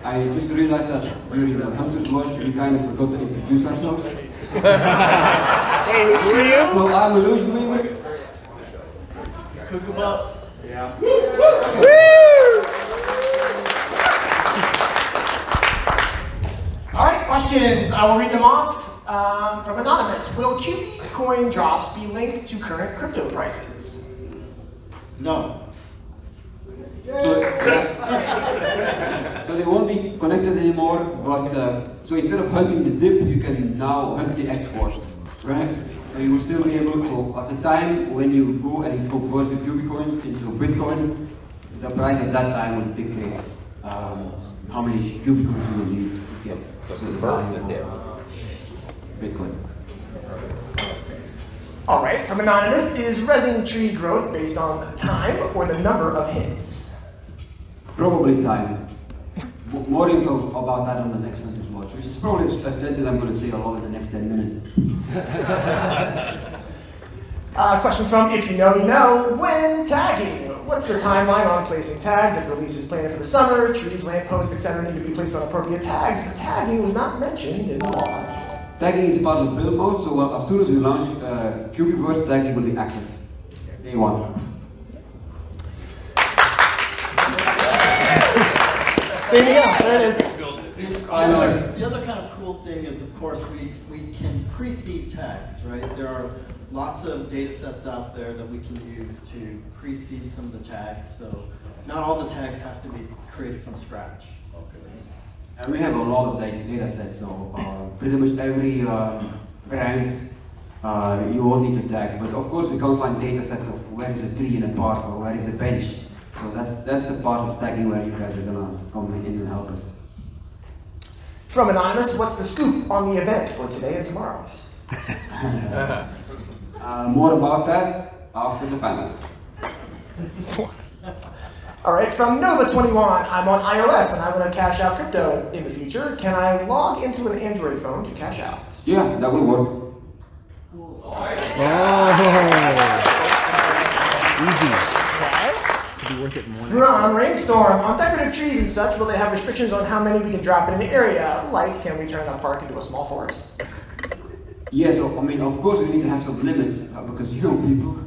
I just realized that during the Hunter's Watch we kind of forgot to introduce ourselves. Hey, who are you? So I'm IllusionWeaver. Kookoopuffs. Yeah. All right, questions. I will read them off from Anonymous. Will QB coin drops be linked to current crypto prices? No. So they won't be connected anymore, but so instead of hunting the dip, you can now hunt the export, right? So you will still be able to, at the time when you go and convert the QB coins into Bitcoin, the price at that time will dictate how many QB coins you will need to get. So the value of Bitcoin. All right, from Anonymous, is resin tree growth based on time or the number of hits? Probably time. More info about that on the next Hunter's Watch, which is probably a sentence I'm going to say a lot in the next 10 minutes. Question from If You Know, You Know. When tagging, what's the timeline on placing tags? If release is planned for the summer, trees, lampposts, etc. need to be placed on appropriate tags, but tagging was not mentioned in the launch. Tagging is part of build mode, so as soon as we launch Kookoopuffs, tagging will be active. Day one. There it is. The other kind of cool thing is, of course, we can pre-seed tags, right? There are lots of data sets out there that we can use to pre-seed some of the tags, so not all the tags have to be created from scratch. And we have a lot of data sets, so pretty much every brand you all need to tag. But of course, we can't find data sets of where is a tree in a park or where is a bench. So that's the part of tagging where you guys are gonna come in and help us. From Anonymous, what's the scoop on the event for today and tomorrow? More about that after the panels. All right, from Nova21, I'm on iOS and I want to cash out crypto in the future. Can I log into an Android phone to cash out? Yeah, that will work. Oh. Easy. Could be worth it more. From Raynstorm, on decorative trees and such, will they have restrictions on how many we can drop in an area? Like, can we turn a park into a small forest? Yes, I mean, of course we need to have some limits because you know people.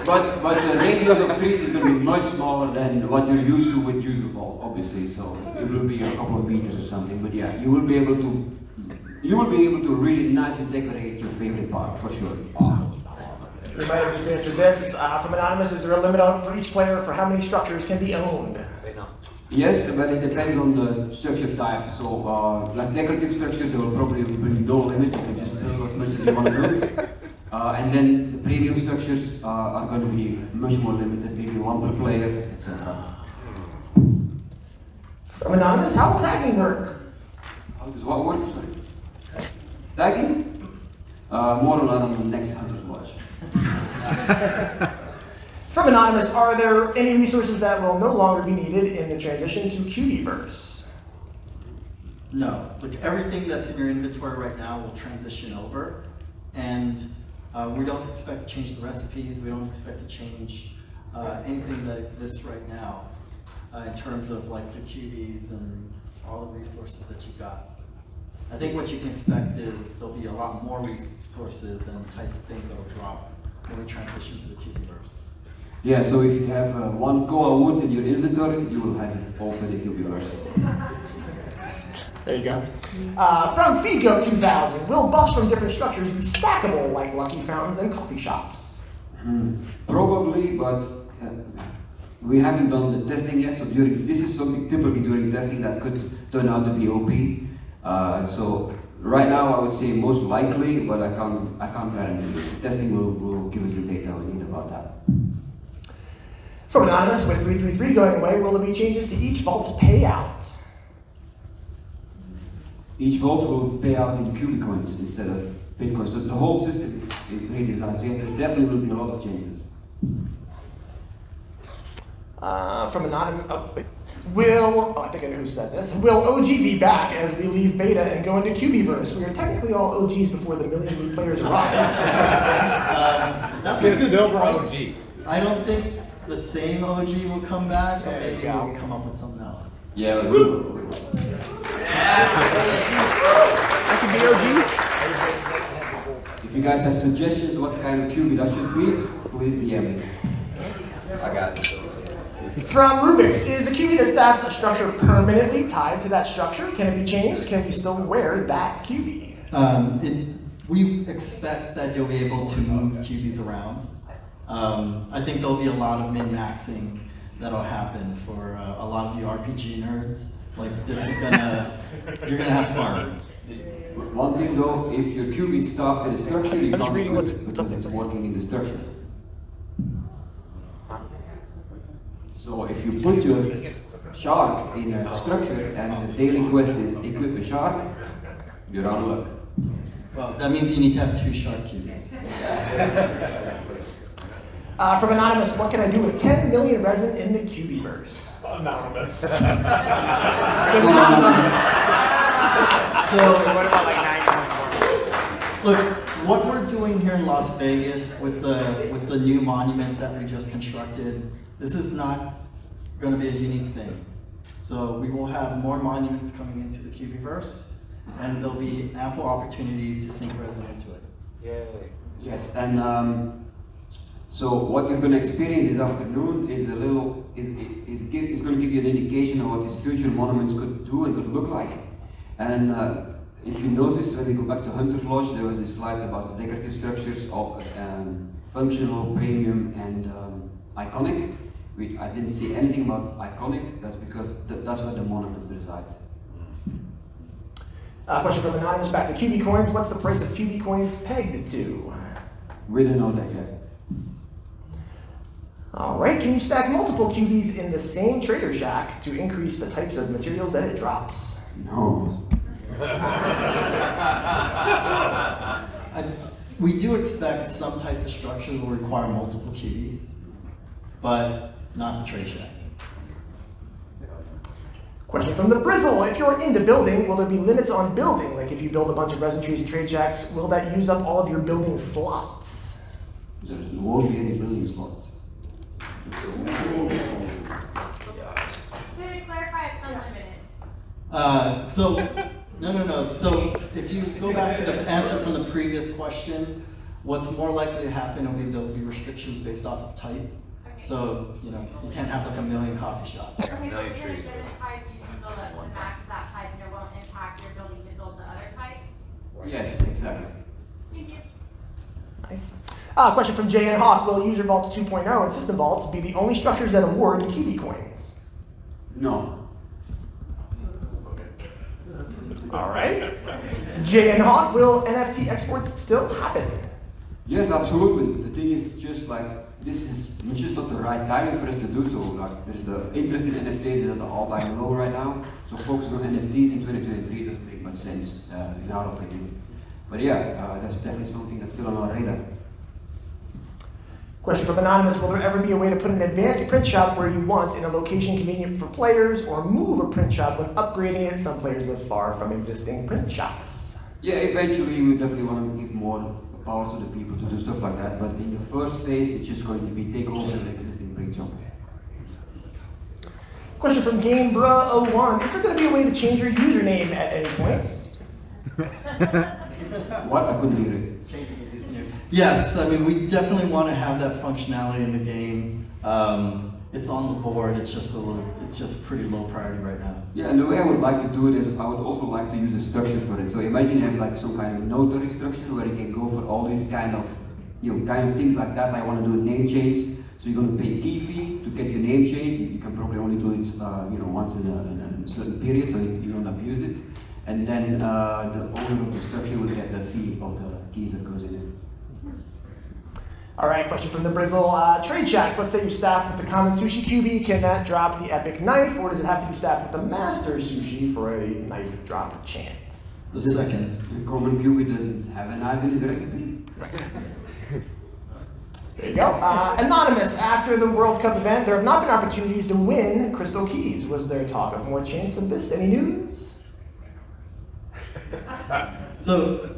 but the radius of trees is going to be much smaller than what you're used to with user falls, obviously. So it will be a couple of meters or something. But yeah, you will be able to really nicely decorate your favorite park for sure. You might have just answered this. From Anonymous, is there a limit for each player for how many structures can be owned? Yes, but it depends on the structure type. So, like decorative structures, there will probably be no limit. You can just build as much as you want to build. And then the premium structures are going to be much more limited, maybe one per player, etc. From Anonymous, how will tagging work? How does what work? Sorry. Tagging? More on that on the next Hunter's Watch. From Anonymous, are there any resources that will no longer be needed in the transition to Qtverse? No, like everything that's in your inventory right now will transition over, and we don't expect to change the recipes. We don't expect to change anything that exists right now in terms of like the QBs and all the resources that you've got. I think what you can expect is there'll be a lot more resources and types of things that will drop when we transition to the Qtverse. Yeah, so if you have one koa wood in your inventory, you will have it also in the Qtverse. There you go. From Figo2000, will buffs from different structures be stackable like lucky fountains and coffee shops? Probably, but we haven't done the testing yet. So this is something typically during testing that could turn out to be OP. So right now I would say most likely, but I can't guarantee it. Testing will give us the data we need about that. From Anonymous, with 333 going away, will there be changes to each vault's payout? Each vault will pay out in QB coins instead of Bitcoin. So the whole system is redesigned. So yeah, there definitely will be a lot of changes. From Anonymous, I think I know who said this. Will OG be back as we leave beta and go into QBverse? We are technically all OGs before the million new players arrive. That's a good point. I don't think the same OG will come back, or There you maybe go. we'll come up with something else. Yeah, we will. That could be OG. If you guys have suggestions what kind of QB that should be, please DM me. I got it. From Rubik's, is the QB that staffs a structure permanently tied to that structure? Can it be changed? Can we still wear that QB? We expect that you'll be able to move QBs around. I think there'll be a lot of min-maxing that'll happen for a lot of you RPG nerds. Like this is you're gonna have fun. One thing though, if your QB is stuffed in the structure, you I'm just can't reading equip what's- it because it's working in the structure. So if you put your shark in a structure and the daily quest is equip a shark, you're out of luck. Well, that means you need to have 2 shark QBs. From Anonymous, what can I do with 10 million resin in the QB-verse? Anonymous. So What about like 9.1? look, what we're doing here in Las Vegas with the new monument that we just constructed, this is not going to be a unique thing. So we will have more monuments coming into the QB-verse, and there'll be ample opportunities to sink resin into it. Yes, and so what you're going to experience this afternoon is going to give you an indication of what these future monuments could do and could look like. And if you notice, when we go back to Hunter's Lodge, there was this slide about the decorative structures of functional, premium, and iconic. I didn't see anything about iconic. That's because that's where the monuments reside. Question from Anonymous, back to QB coins. What's the price of QB coins pegged to? We don't know that yet. All right, can you stack multiple QBs in the same trader shack to increase the types of materials that it drops? No. We do expect some types of structures will require multiple QBs, but not the trade shack. Question from the Brizzle. If you're into building, will there be limits on building? Like if you build a bunch of resin trees and trade shacks, will that use up all of your building slots? There won't be any building slots. To clarify, it's unlimited. No. So if you go back to the answer from the previous question, what's more likely to happen will be there'll be restrictions based off of type. So, you can't have like a million coffee shops. Okay, so within a given type, you can build up to max that type and it won't impact your ability to build the other types? Yes, exactly. Thank you. Nice. Question from JN Hawk. Will User Vaults 2.0 and System Vaults be the only structures that award QB coins? No. All right. JN Hawk, will NFT exports still happen? Yes, absolutely. The thing is just like, it's just not the right timing for us to do so. Like, the interest in NFTs is at the all-time low right now. So focusing on NFTs in 2023 doesn't make much sense, in our opinion. But yeah, that's definitely something that's still on our radar. Question from Anonymous. Will there ever be a way to put an advanced print shop where you want in a location convenient for players, or move a print shop when upgrading it? Some players live far from existing print shops. Yeah, eventually we definitely want to give more power to the people to do stuff like that, but in the first phase it's just going to be take over an existing print shop. Question from GameBra01. Is there going to be a way to change your username at any point? What? I couldn't hear it. Yes, I mean, we definitely want to have that functionality in the game. It's on the board, it's just pretty low priority right now. Yeah, and the way I would like to do it is I would also like to use a structure for it. So imagine you have like some kind of notary structure where you can go for all these kind of things like that. I want to do a name change. So you're going to pay a key fee to get your name changed. You can probably only do it once in a certain period, so you don't abuse it. And then the owner of the structure will get a fee of the keys that goes in it. All right, question from the Brizzle. Trade shacks, let's say you staff with the common sushi QB, can that drop the epic knife, or does it have to be staffed with the master sushi for a knife drop chance? The second. The common QB doesn't have a knife in his recipe. There you go. Anonymous, after the World Cup event, there have not been opportunities to win crystal keys. Was there talk of more chance of this? Any news? So,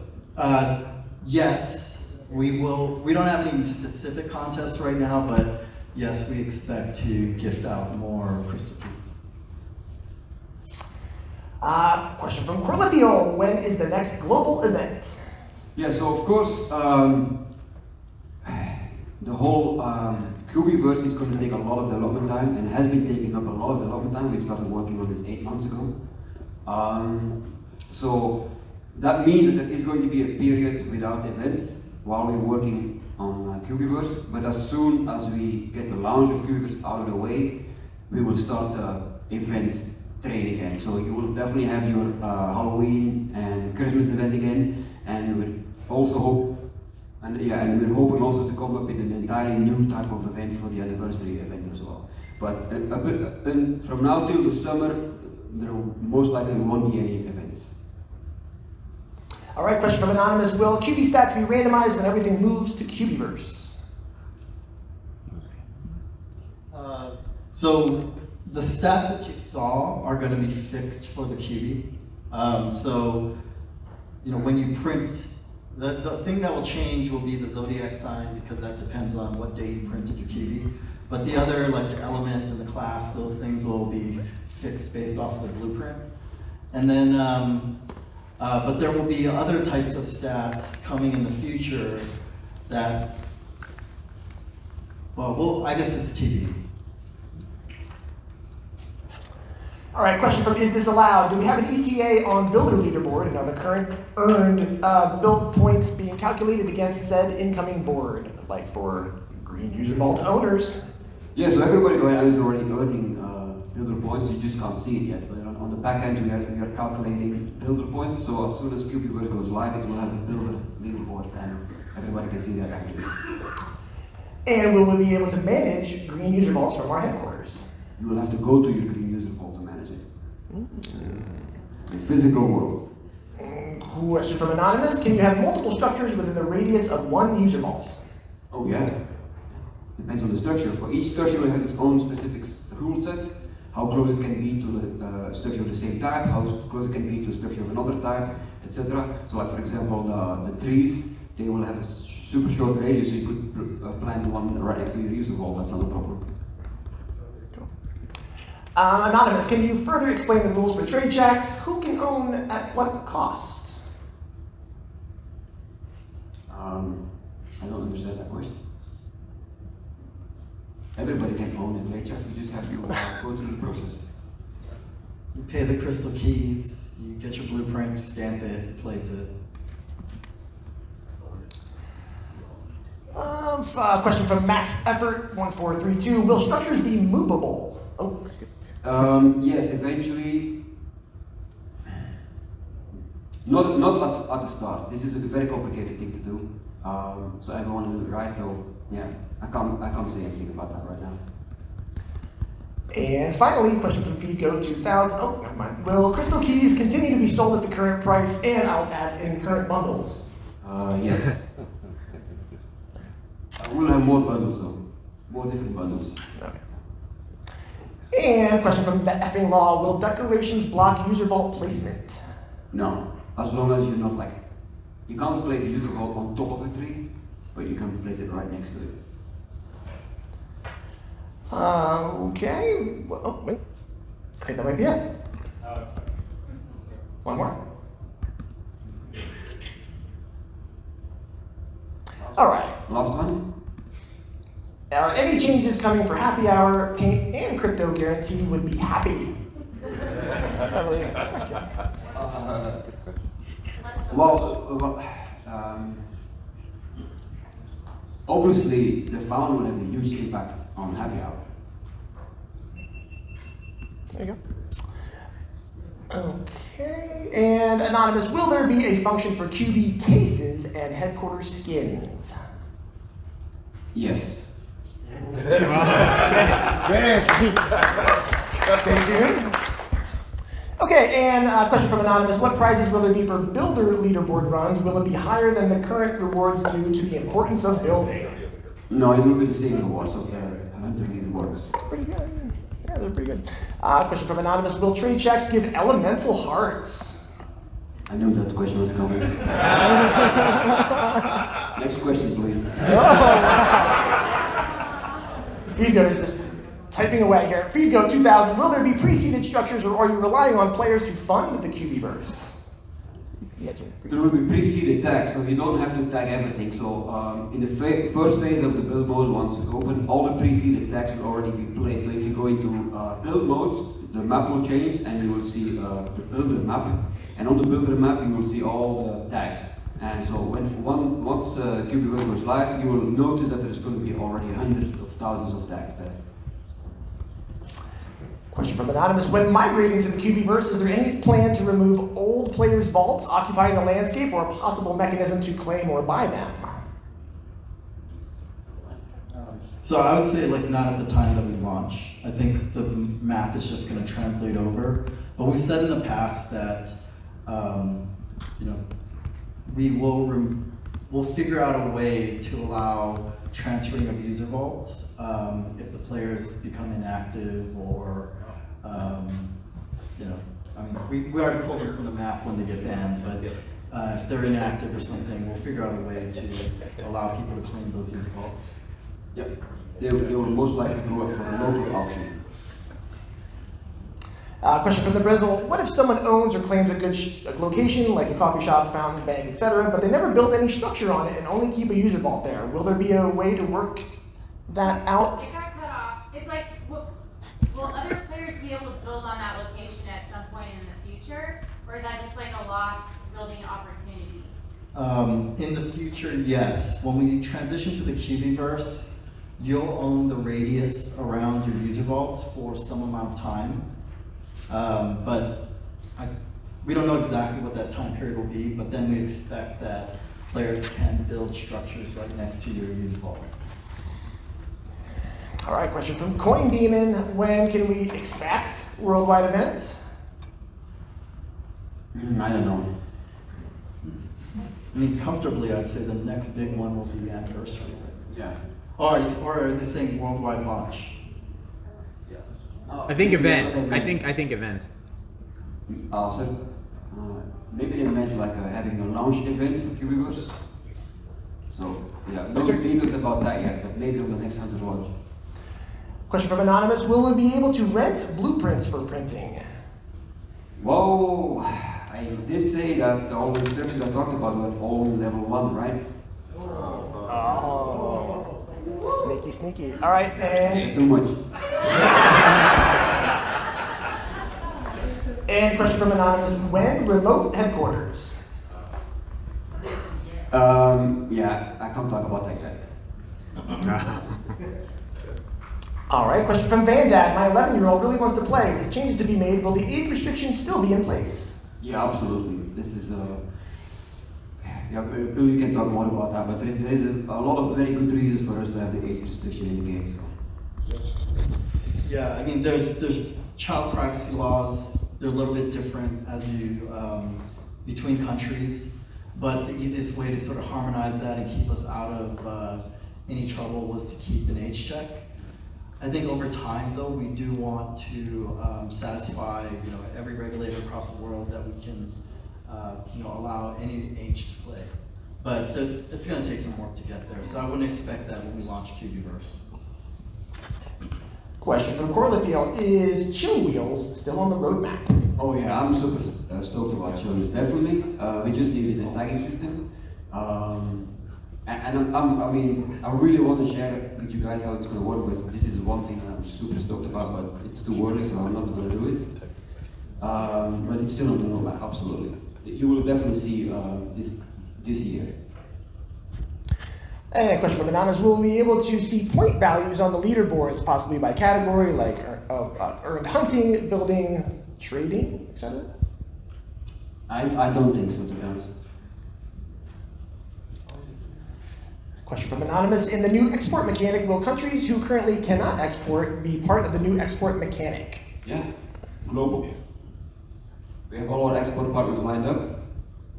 yes, we will. We don't have any specific contests right now, but yes, we expect to gift out more crystal keys. Question from Corlithiel. When is the next global event? Yeah, so of course, the whole Kookoopuffs is going to take a lot of development time and has been taking up a lot of development time. We started working on this 8 months ago. So that means that there is going to be a period without events while we're working on Kookoopuffs, but as soon as we get the launch of Kookoopuffs out of the way, we will start the event train again. So you will definitely have your Halloween and Christmas event again, and we also hope, and we're hoping also to come up with an entirely new type of event for the anniversary event as well. But from now till the summer, there most likely won't be any events. All right, question from Anonymous. Will QB stats be randomized when everything moves to Cubiverse? So the stats that you saw are going to be fixed for the QB. So, you know, when you print, the thing that will change will be the zodiac sign, because that depends on what day you printed your QB. But the other, like the element and the class, those things will be fixed based off of the blueprint. And then, but there will be other types of stats coming in the future that, well, I guess it's TBD. All right, question from Is This Allowed? Do we have an ETA on builder leaderboard and are the current earned build points being calculated against said incoming board, like for Green User Vault owners? Yeah, so everybody right now is already earning builder points, you just can't see it yet. But on the back end, we are calculating builder points, so as soon as Kookoopuffs goes live, it will have a builder leaderboard and everybody can see that actually. And will we be able to manage Green User Vaults from our headquarters? You will have to go to your Green User Vault to manage it. The physical world. Question from Anonymous. Can you have multiple structures within the radius of one user vault? Oh yeah. Depends on the structure. For each structure will have its own specific rule set. How close it can be to the structure of the same type, how close it can be to a structure of another type, etc. So like for example, the trees, they will have a super short radius, so you could plant one right next to your user vault, that's not a problem. Anonymous, can you further explain the rules for trade checks? Who can own at what cost? I don't understand that question. Everybody can own a trade check, you just have to go through the process. You pay the crystal keys, you get your blueprint, you stamp it, place it. Question from Max Effort 1432. Will structures be movable? Oh, that's good. Yes, eventually. Not at the start. This is a very complicated thing to do. So everyone will do it right. So yeah, I can't say anything about that right now. And finally, question from Fico 2000. Oh, never mind. Will crystal keys continue to be sold at the current price? And I'll add in current bundles. Yes. We'll have more bundles though, more different bundles. Okay. And question from the effing law. Will decorations block user vault placement? No, as long as you're not like, you can't place a user vault on top of a tree, but you can place it right next to it. Okay. Well, oh, wait. I think that might be it. One more. All right. Last one? Any changes coming for happy hour, paint, and crypto guarantee would be happy. That's not really a question. That's a question. Obviously, the founder will have a huge impact on happy hour. There you go. Okay, and Anonymous, will there be a function for QB cases and headquarters skins? Yes. Stay tuned. Okay, and a question from Anonymous. What prizes will there be for builder leaderboard runs? Will it be higher than the current rewards due to the importance of building? No, it will be the same rewards of the hunter leaderboards. Pretty good. Yeah, they're pretty good. Question from Anonymous. Will trade checks give elemental hearts? I knew that question was coming. Next question, please. Feedgoat is just typing away here. Feedgoat 2000, will there be pre-seeded structures or are you relying on players to fund the QBverse? There will be pre-seeded tags, so you don't have to tag everything. So in the first phase of the build mode, once you open, all the pre-seeded tags will already be placed. So if you go into build mode, the map will change and you will see the builder map. And on the builder map, you will see all the tags. And so once QBverse goes live, you will notice that there's going to be already hundreds of thousands of tags there. Question from Anonymous. When migrating to the QBverse, is there any plan to remove old players' vaults occupying the landscape or a possible mechanism to claim or buy them? So I would say like not at the time that we launch. I think the map is just going to translate over. But we said in the past that we'll figure out a way to allow transferring of user vaults if the players become inactive or we already pulled them from the map when they get banned, but if they're inactive or something, we'll figure out a way to allow people to claim those user vaults. Yep, they will most likely go up for a local auction. Question from the Brizzle. What if someone owns or claims a good location, like a coffee shop, fountain, bank, etc., but they never built any structure on it and only keep a user vault there? Will there be a way to work that out? It got cut off. It's like, will other players be able to build on that location at some point in the future? Or is that just like a lost building opportunity? In the future, yes. When we transition to the QBverse, you'll own the radius around your user vaults for some amount of time. But we don't know exactly what that time period will be, but then we expect that players can build structures right next to your user vault. All right, question from Coin Demon. When can we expect worldwide event? I don't know. I mean, comfortably, I'd say the next big one will be anniversary. Yeah. Or are they saying worldwide launch? I think event. I think event. So maybe they meant like having a launch event for QBverse. So yeah, no details about that yet, but maybe on the next Hunter launch. Question from Anonymous. Will we be able to rent blueprints for printing? Well, I did say that all the instructions I talked about were all on level 1, right? Oh. Sneaky, sneaky. All right, and... Too much. And question from Anonymous. When remote headquarters? Yeah, I can't talk about that yet. All right, question from Vandad. My 11-year-old really wants to play. With changes to be made, will the age restriction still be in place? Yeah, absolutely. This is yeah, Bill, you can talk more about that, but there is a lot of very good reasons for us to have the age restriction in the game. So. Yeah, I mean, there's child privacy laws. They're a little bit different as you between countries, but the easiest way to sort of harmonize that and keep us out of any trouble was to keep an age check. I think over time, though, we do want to satisfy every regulator across the world that we can allow any age to play. But it's going to take some work to get there, so I wouldn't expect that when we launch QBverse. Question from Corlithiel. Is Chill Wheels still on the roadmap? Oh yeah, I'm super stoked about Chill Wheels, definitely. We just needed a tagging system. And I mean, I really want to share with you guys how it's going to work, because this is one thing I'm super stoked about, but it's too early, so I'm not going to do it. But it's still on the roadmap, absolutely. You will definitely see this year. And a question from Anonymous. Will we be able to see point values on the leaderboards, possibly by category, like earned hunting, building, trading, etc.? I don't think so, to be honest. Question from Anonymous. In the new export mechanic, will countries who currently cannot export be part of the new export mechanic? Yeah, global. We have all our export partners lined up.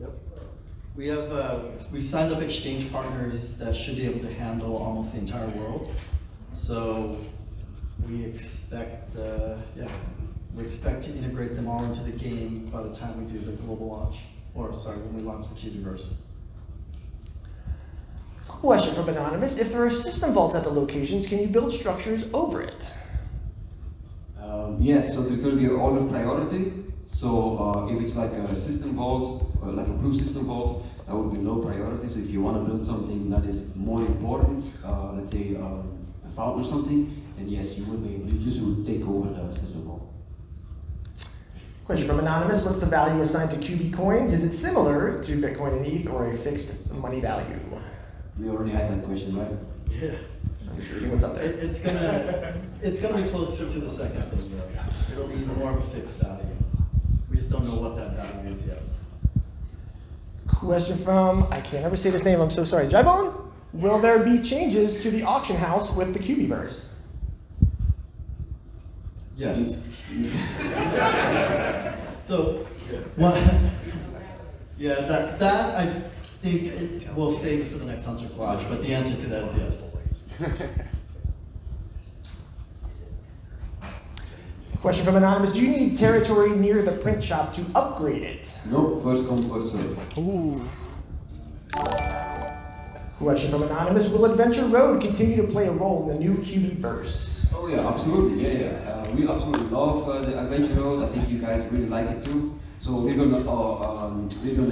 Yep. We have we've signed up exchange partners that should be able to handle almost the entire world. So we expect we expect to integrate them all into the game by the time we do the global launch, or sorry, when we launch the QBverse. Question from Anonymous. If there are system vaults at the locations, can you build structures over it? Yes, so there's going to be an order of priority. So if it's like a system vault, like a blue system vault, that would be low priority. So if you want to build something that is more important, let's say a fountain or something, then yes, you will be able. You just would take over the system vault. Question from Anonymous. What's the value assigned to QB coins? Is it similar to Bitcoin and ETH or a fixed money value? We already had that question, right? Yeah. I'm sure what's up there. It's gonna be closer to the second thing, though. It'll be more of a fixed value. We just don't know what that value is yet. Question from, I can't ever say this name, I'm so sorry. Jybone? Will there be changes to the auction house with the Cubiverse? Yes. So, what? Yeah, that I think it will save for the next Hunter's Lodge, but the answer to that is yes. Question from Anonymous. Do you need territory near the print shop to upgrade it? No, first come, first serve. Ooh. Question from Anonymous. Will Adventure Road continue to play a role in the new Cubiverse? Oh yeah, absolutely, yeah. We absolutely love the Adventure Road. I think you guys really like it too. So we're gonna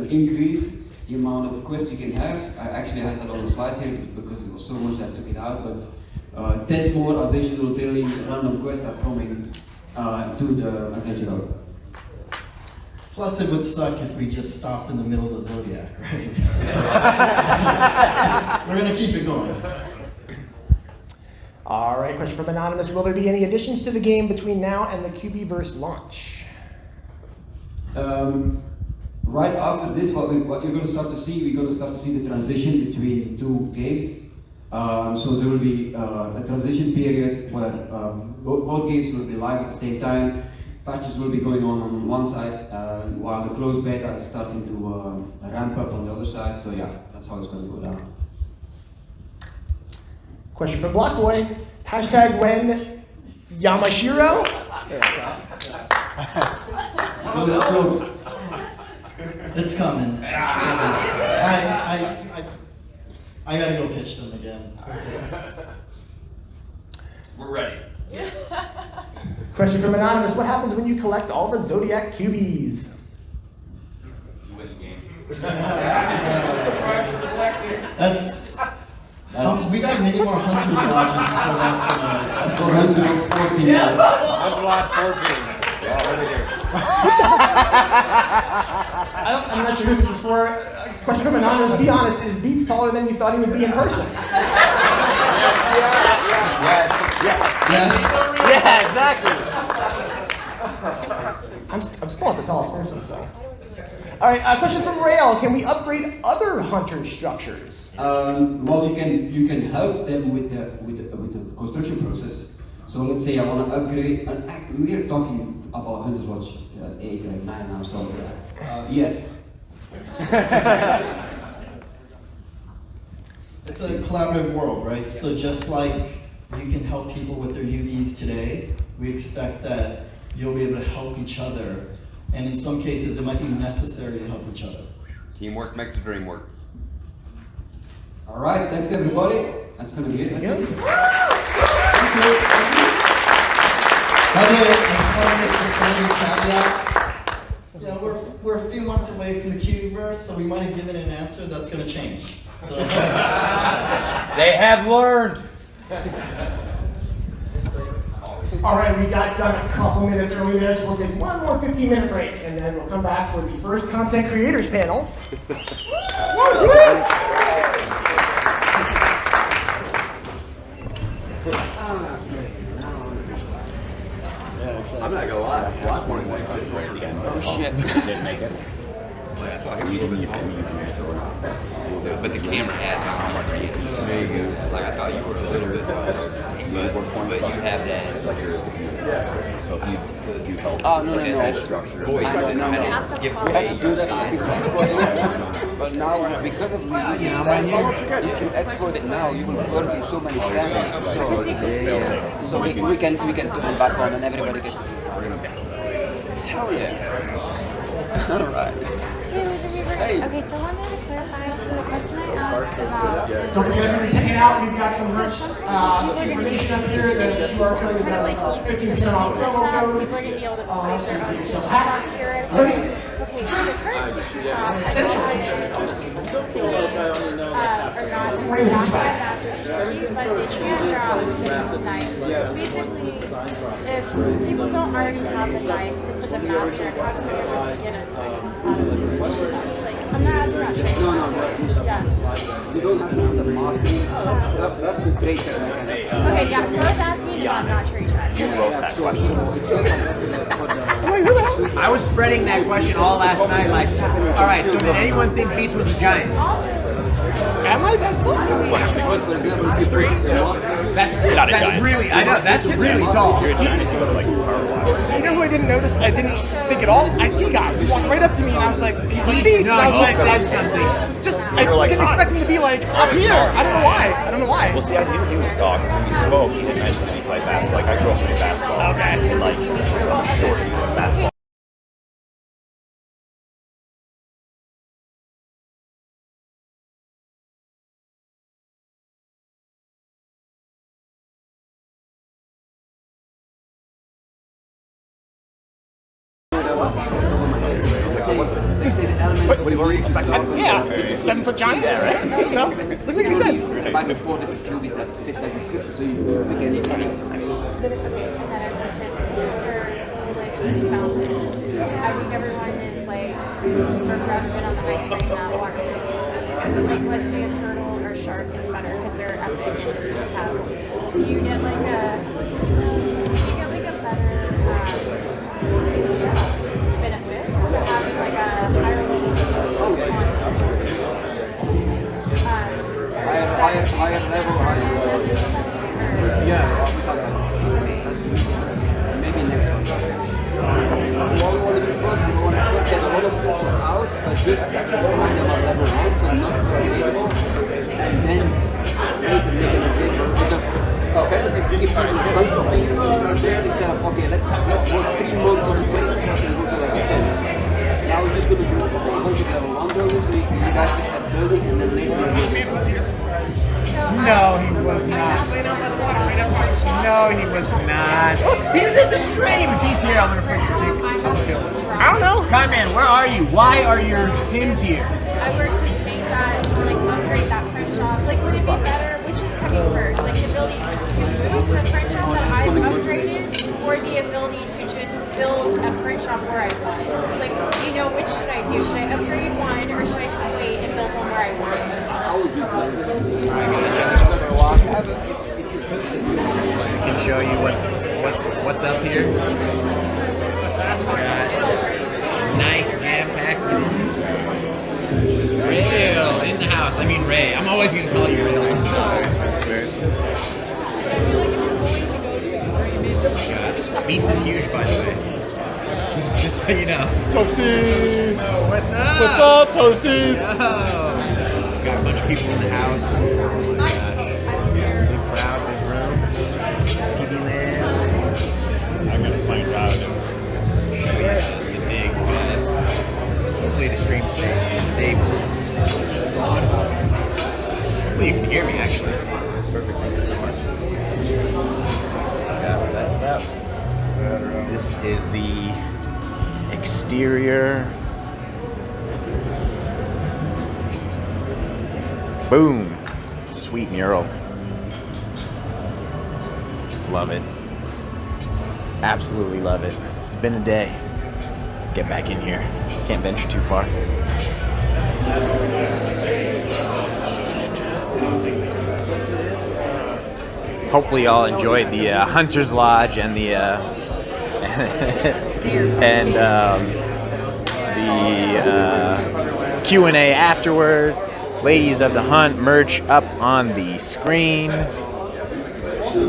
increase the amount of quests you can have. I actually had that on the slide here because it was so much that I took it out. But 10 more additional daily random quests are coming to the Adventure Road. Plus, it would suck if we just stopped in the middle of the Zodiac, right? We're gonna keep it going. All right, question from Anonymous. Will there be any additions to the game between now and the Cubiverse launch? Right after this, what you're going to start to see, we're going to start to see the transition between two games. So there will be a transition period where both games will be live at the same time. Patches will be going on one side, while the closed beta is starting to ramp up on the other side. So yeah, that's how it's going to go down. Question from Blockboy. Hashtag when Yamashiro? No, that's close. It's coming. I gotta go pitch them again. We're ready. Question from Anonymous. What happens when you collect all the Zodiac Cubies? You win the game. We got many more Hunter's Lodges before that's gonna I'm not sure who this is for. Question from Anonymous. Be honest, is Beats taller than you thought he would be in person? Yes. Yeah, exactly. I'm still not the tallest person, so. All right, question from Rael. Can we upgrade other hunter structures? Well, you can help them with the construction process. So let's say I want to upgrade. We are talking about Hunter's Lodge 8 or 9 now. So yes. It's a collaborative world, right? So just like you can help people with their UVs today, we expect that you'll be able to help each other. And in some cases, it might be necessary to help each other. Teamwork makes the dream work. All right, thanks everybody. That's going to be it. By the way, I just want to make this standard caveat. You know, we're a few months away from the Cubiverse, so we might have given an answer that's going to change. So. They have learned. All right, we got done a couple minutes early there, so we'll take one more 15-minute break, and then we'll come back for the first content creators panel. I'm not gonna lie, Block One is like this right again. Oh shit. Didn't make it. I thought he was but the camera adds on how much you like I thought you were a little bit but you have that so you help No. structure. I do that exporting it, but now because of if you export it now, you will burn through so many standards. So we can turn it back on and everybody gets. Hell yeah. Alright. Hey, IllusionWeaver. Okay, so I wanted to clarify. So the question I asked about. Don't forget, everybody's hanging out. We've got some merch information up here. The QR code is a 15% off promo code. People are going to be able to buy So their you own can get yourself a shop hat, here. hoodie, Okay, so the current tissue shop, are not master sushi, but they can drop the knife. Basically, if people don't already have the knife to put the master, how do they ever get a knife out of the tissue shops? Like, I'm not asking about trade. No. Yeah. You don't have to have the mastery. That's the trade check mechanism. Okay, yeah, so I was asking about not trade check. You wrote that question. I was spreading that question all last night, like, all right, so did anyone think Beats was a giant? Am I that tall? That's not a giant. really, I know, that's really tall. You're a giant if you go to like Car Wow. You know who I didn't notice? I didn't think at all? IT guy. He walked right up to me and I was like, he's like, Beats. And I was like, said something. just, I didn't expect him to be like up here. I don't know why. Well, see, I knew he was tall because when we spoke, he had mentioned that he played basketball. Like, I grew up playing basketball. Okay. And like, I'm short in basketball. What were you expecting? Yeah, this is a 7-foot giant. Yeah, right? No, doesn't make any sense. By before this cube is that fits that description, so you pick any. Another question. I think everyone is like, or rather been on the hype train that water. Like, let's say a turtle or shark is better because they're epic and compatible. Do you get like a better benefit to having like a higher level Pokemon? Higher level, Yeah, maybe next one. What we want to do first, we want to get a lot of structure out, but just hold them at level 1, so not creatable, and then make it because better if you give people tons of things instead of, okay, let's work 3 months on the place and go to level 10. Now we're just going to do a bunch of level 1 buildings, so you guys can start building, and then later No, he was not. No, he was not. He was in the stream. If he's here, I'm gonna fix your ticket. I don't know. Conman, where are you? Why are your pins here? I worked to make that, like, upgrade that print shop. Like, would it be better, which is coming first? Like, the ability to move the print shop that I've upgraded, or the ability to just build a print shop where I want? Like, you know, which should I do? Should I upgrade one, or should I just wait and build one where I want it? I can show you what's up here. Nice jam-packed room. Rail in the house. I mean Ray. I'm always gonna call you Rail. Beats is huge, by the way. Just so you know. Toasties! Oh, what's up? What's up, Toasties? Oh, got a bunch of people in the house. Oh my gosh. Big crowd, big room. PB Lands. I'm gonna find out. Show you the digs, guys. Hopefully the stream stays stable. Hopefully you can hear me, actually. Perfect. Thank you so much. Yeah, what's up? What's up? This is the exterior. Boom. Sweet mural. Love it. Absolutely love it. It's been a day. Let's get back in here. Can't venture too far. Hopefully y'all enjoyed the Hunter's Lodge and the Q&A afterward. Ladies of the Hunt merch up on the screen.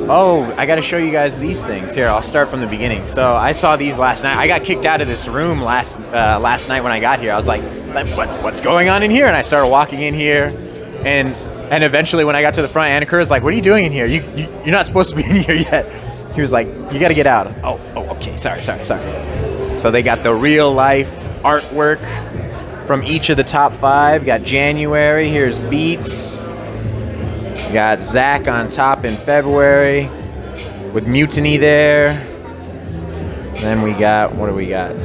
Oh, I gotta show you guys these things. Here, I'll start from the beginning. So I saw these last night. I got kicked out of this room last night when I got here. I was like, what's going on in here? And I started walking in here, and eventually when I got to the front, Annika was like, what are you doing in here? You're not supposed to be in here yet. He was like, you gotta get out. Oh, okay, sorry. So they got the real life artwork from each of the top 5. Got January. Here's Beats. Got Zach on top in February with Mutiny there. Then we got, what do we got?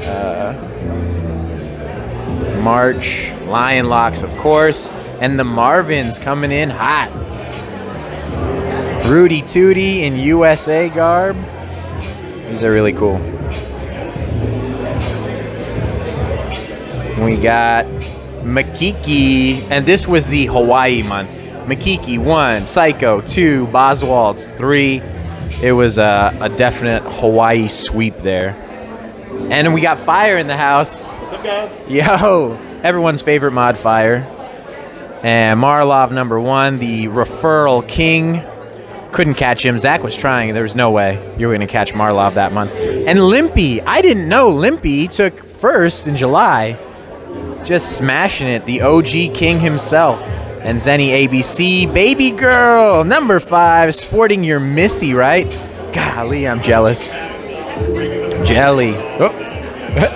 March, Lion Locks, of course. And the Marvins coming in hot. Rudy Tooty in USA garb. These are really cool. We got Makiki, and this was the Hawaii month. Makiki 1, Psycho 2, Boswald's 3. It was a definite Hawaii sweep there. And then we got Fire in the house. What's up, guys? Yo, everyone's favorite mod, Fire. And Marlov number 1, the referral king. Couldn't catch him. Zach was trying. There was no way you were going to catch Marlov that month. And Limpy, I didn't know Limpy took first in July. Just smashing it. The OG king himself. And Zenny ABC, Baby Girl, number 5, sporting your Missy, right? Golly, I'm jealous. Jelly. Oh.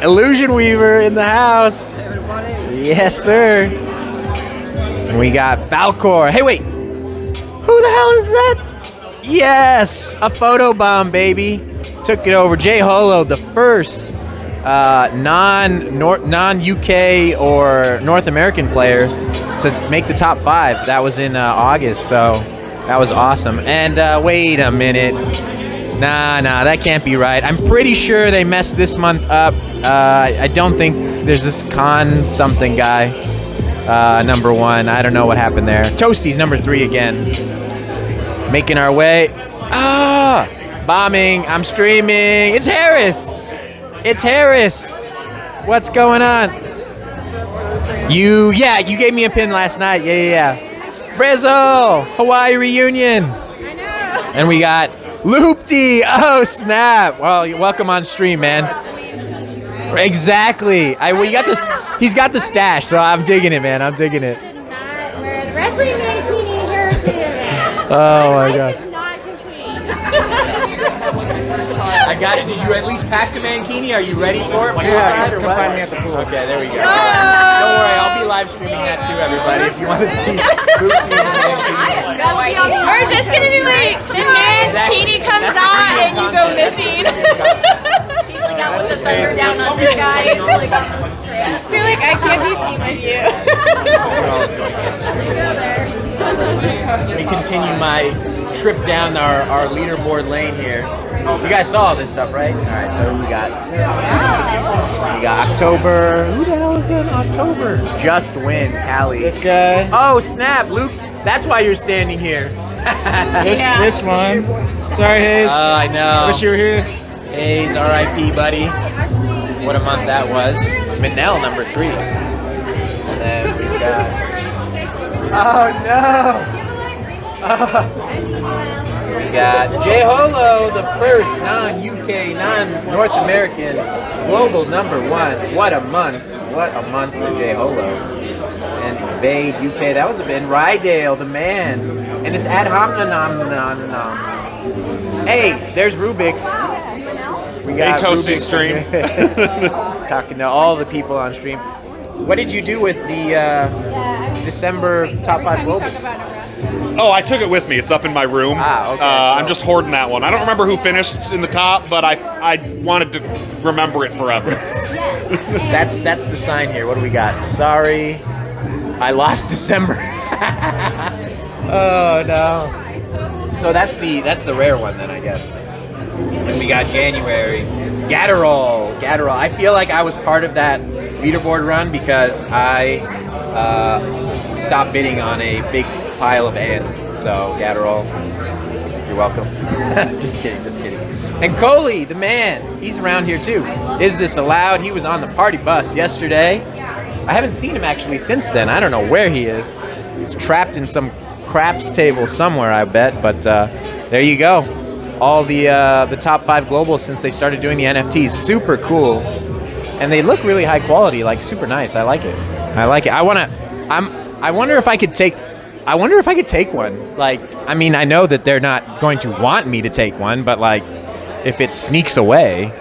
IllusionWeaver in the house. Yes, sir. And we got Falcor. Hey, wait. Who the hell is that? Yes, a photo bomb, baby. Took it over. Jay Holo, the first non-UK or North American player to make the top 5. That was in August, so that was awesome. And wait a minute. Nah, that can't be right. I'm pretty sure they messed this month up. I don't think there's this Con something guy, number 1. I don't know what happened there. Toasty's number 3 again. Making our way. Bombing. I'm streaming. It's Harris. It's Harris. What's going on? You gave me a pin last night. Yeah. Brizzo, Hawaii reunion. I know. And we got Loopty. Oh, snap. Well, you're welcome on stream, man. Exactly. We got this. He's got the stash, so I'm digging it, man. I'm digging it. Did not wear the wrestling mankini jersey. Oh my God. It's not complete. I got it. Did you at least pack the mankini? Are you ready for it? Yeah, come find me at the pool. Okay, there we go. Oh! Don't worry, I'll be live streaming that too, everybody, if you want to see Loopty and the mankini. Or is this gonna be like the mankini comes on and you go missing? He's like out with the thunder down under, guys. Like on the strip. I feel like I can't be seen with you. Let me continue my trip down our leaderboard lane here. You guys saw all this stuff, right? All right, so we got October. Who the hell is in October? Just Win, Callie. This guy. Oh, snap, Luke. That's why you're standing here. This one. Sorry, Hayes. I know. Wish you were here. Hayes, R.I.P., buddy. What a month that was. Manel, number 3. And then we got... Oh, no. We got Jay Holo, the first non-UK, non-North American global number 1. What a month. What a month for Jay Holo. And Vade, UK, that was a bit. Rydale, the man. And it's ad hominem. Hey, there's Rubik's. We got Toasty stream. Talking to all the people on stream. What did you do with the December top 5 global? Oh, I took it with me. It's up in my room. Okay. I'm just hoarding that one. I don't remember who finished in the top, but I wanted to remember it forever. That's the sign here. What do we got? Sorry, I lost December. Oh no. So that's the rare one then, I guess. And we got January. Gatterall. I feel like I was part of that leaderboard run because I stopped bidding on a big pile of ants. So Gatterall, you're welcome. Just kidding. And Coley, the man, he's around here too. Is this allowed? He was on the party bus yesterday. I haven't seen him actually since then. I don't know where he is. He's trapped in some craps table somewhere, I bet. But there you go. All the top 5 globals since they started doing the NFTs. Super cool. And they look really high quality, like super nice. I like it. I wonder if I could take one. Like, I mean, I know that they're not going to want me to take one, but like if it sneaks away.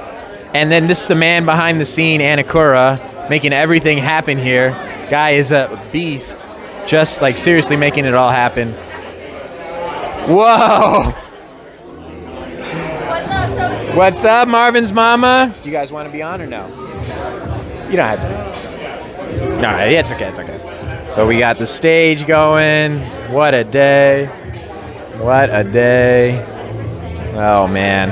And then this is the man behind the scene, Anakura. making everything happen here. Guy is a beast. Just like seriously making it all happen. Whoa! What's up, Toasty? What's up, MarvinsMama? Do you guys want to be on or no? You don't have to be. No, it's okay, it's okay. So we got the stage going. What a day. What a day. Oh, man.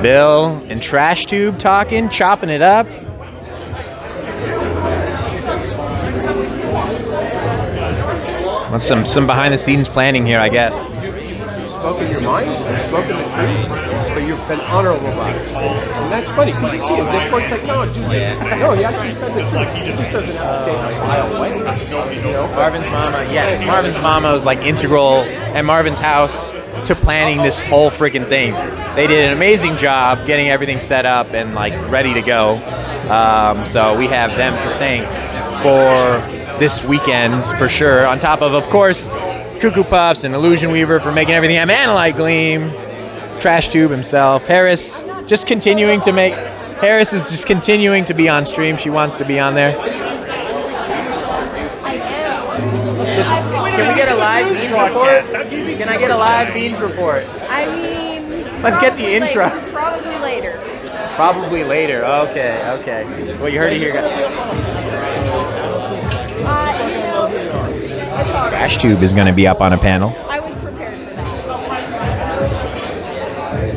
Bill and Trash Tube talking, chopping it up. Want some behind the scenes planning here, I guess. You've spoken your mind, you've spoken the truth, but you've been honorable about it. And that's funny, because you see him, Discord's like, no, dude, no, he actually said the truth. He just doesn't have to say it in a wild way. You know? MarvinsMama, yes, MarvinsMama was like integral at Marvin's house to planning this whole freaking thing. They did an amazing job getting everything set up and like ready to go. So we have them to thank for this weekend for sure. On top of course, Kookoopuffs and IllusionWeaver for making everything happen. Analyte Gleam, Trash Tube himself. Harris just continuing to make. Harris is just continuing to be on stream. She wants to be on there. Can we get a live beans report? Can I get a live beans report? I mean, Let's get the intro. Probably later. Probably later. Okay, okay. Well, you heard it here, guys. Trash Tube is going to be up on a panel. I was prepared for that.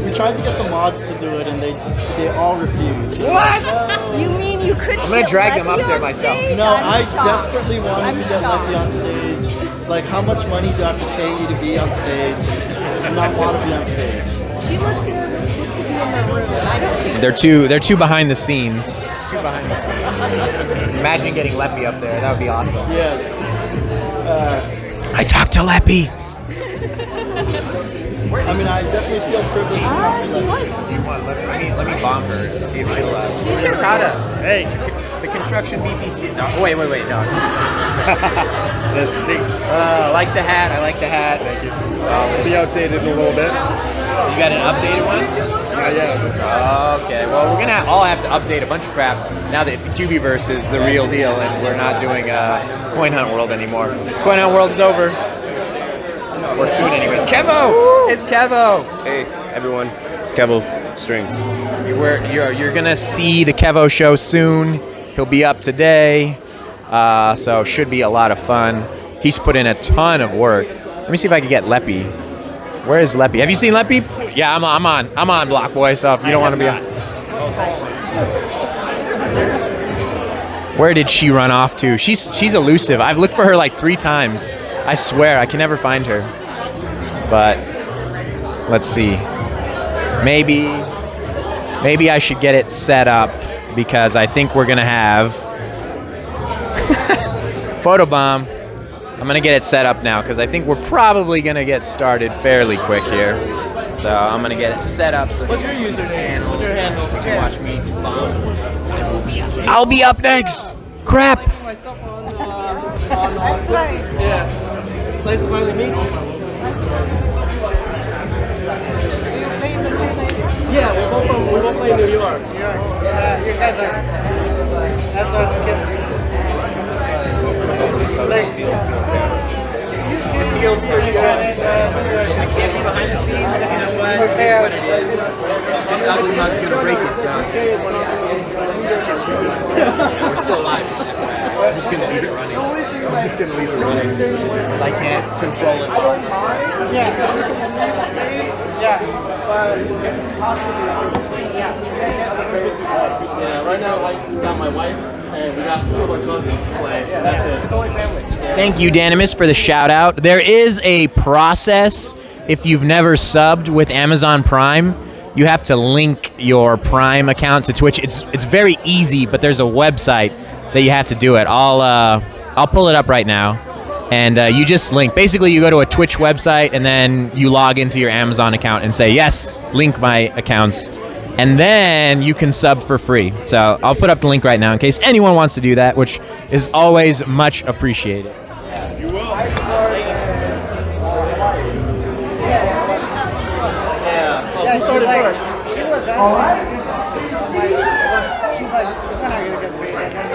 We tried to get the mods to do it, and they all refused. What? You mean you couldn't? I'm going to drag them up there myself. No, I desperately wanted to get Lucky on stage. Like, how much money do I have to pay you to be on stage? I do not want to be on stage. She looks nervous to be in the room. I don't think They're two behind the scenes. Two behind the scenes. Imagine getting Leppy up there. That would be awesome. Yes. I talked to Leppy. I mean, I definitely feel privileged to talk to Lucky. Do you want Leppy? Let me bomb her and see if she'll. It's Cata. Hey, the construction VP. No, wait, no. Like the hat. I like the hat. Thank you. It'll be outdated in a little bit. You got an updated one? Yeah. Okay, well, we're gonna all have to update a bunch of crap now that the QBverse is the real deal and we're not doing Coin Hunt World anymore. Coin Hunt World is over. Or soon, anyways. Kevo! It's Kevo! Hey, everyone. It's Kevostrings. You're gonna see the Kevo show soon. He'll be up today. So should be a lot of fun. He's put in a ton of work. Let me see if I can get Leppy. Where is Leppy? Have you seen Leppy? Yeah, I'm on Block Boy, so if you don't want to be on. Where did she run off to? She's elusive. I've looked for her like 3 times. I swear, I can never find her. But let's see. Maybe I should get it set up because I think we're gonna have photobomb. I'm gonna get it set up now because I think we're probably gonna get started fairly quick here. So I'm gonna get it set up so What's your username? What's your handle? you can watch me bomb. I'll be up next. Crap. My stuff on yeah. Nice to finally meet you. Yeah, we're both playing New York. Yeah, you guys are. That's what It feels pretty good. I can't be behind the scenes. You know what? It is what it is. This ugly mug's gonna break it, so. We're still alive. I'm just gonna leave it running. I'm just gonna leave it running. I can't control it. I don't mind. Yeah. Yeah. But it's possible. Yeah, right now I got my wife and we got 2 of our cousins to play. That's it. It's only family. Thank you, Danimus, for the shout out. There is a process if you've never subbed with Amazon Prime. You have to link your Prime account to Twitch. It's very easy, but there's a website that you have to do it. I'll pull it up right now, and you just link. Basically, you go to a Twitch website, and then you log into your Amazon account and say, yes, link my accounts, and then you can sub for free. So I'll put up the link right now in case anyone wants to do that, which is always much appreciated. You will. Yeah. Who started first? All right. seems like we're not gonna get paid. And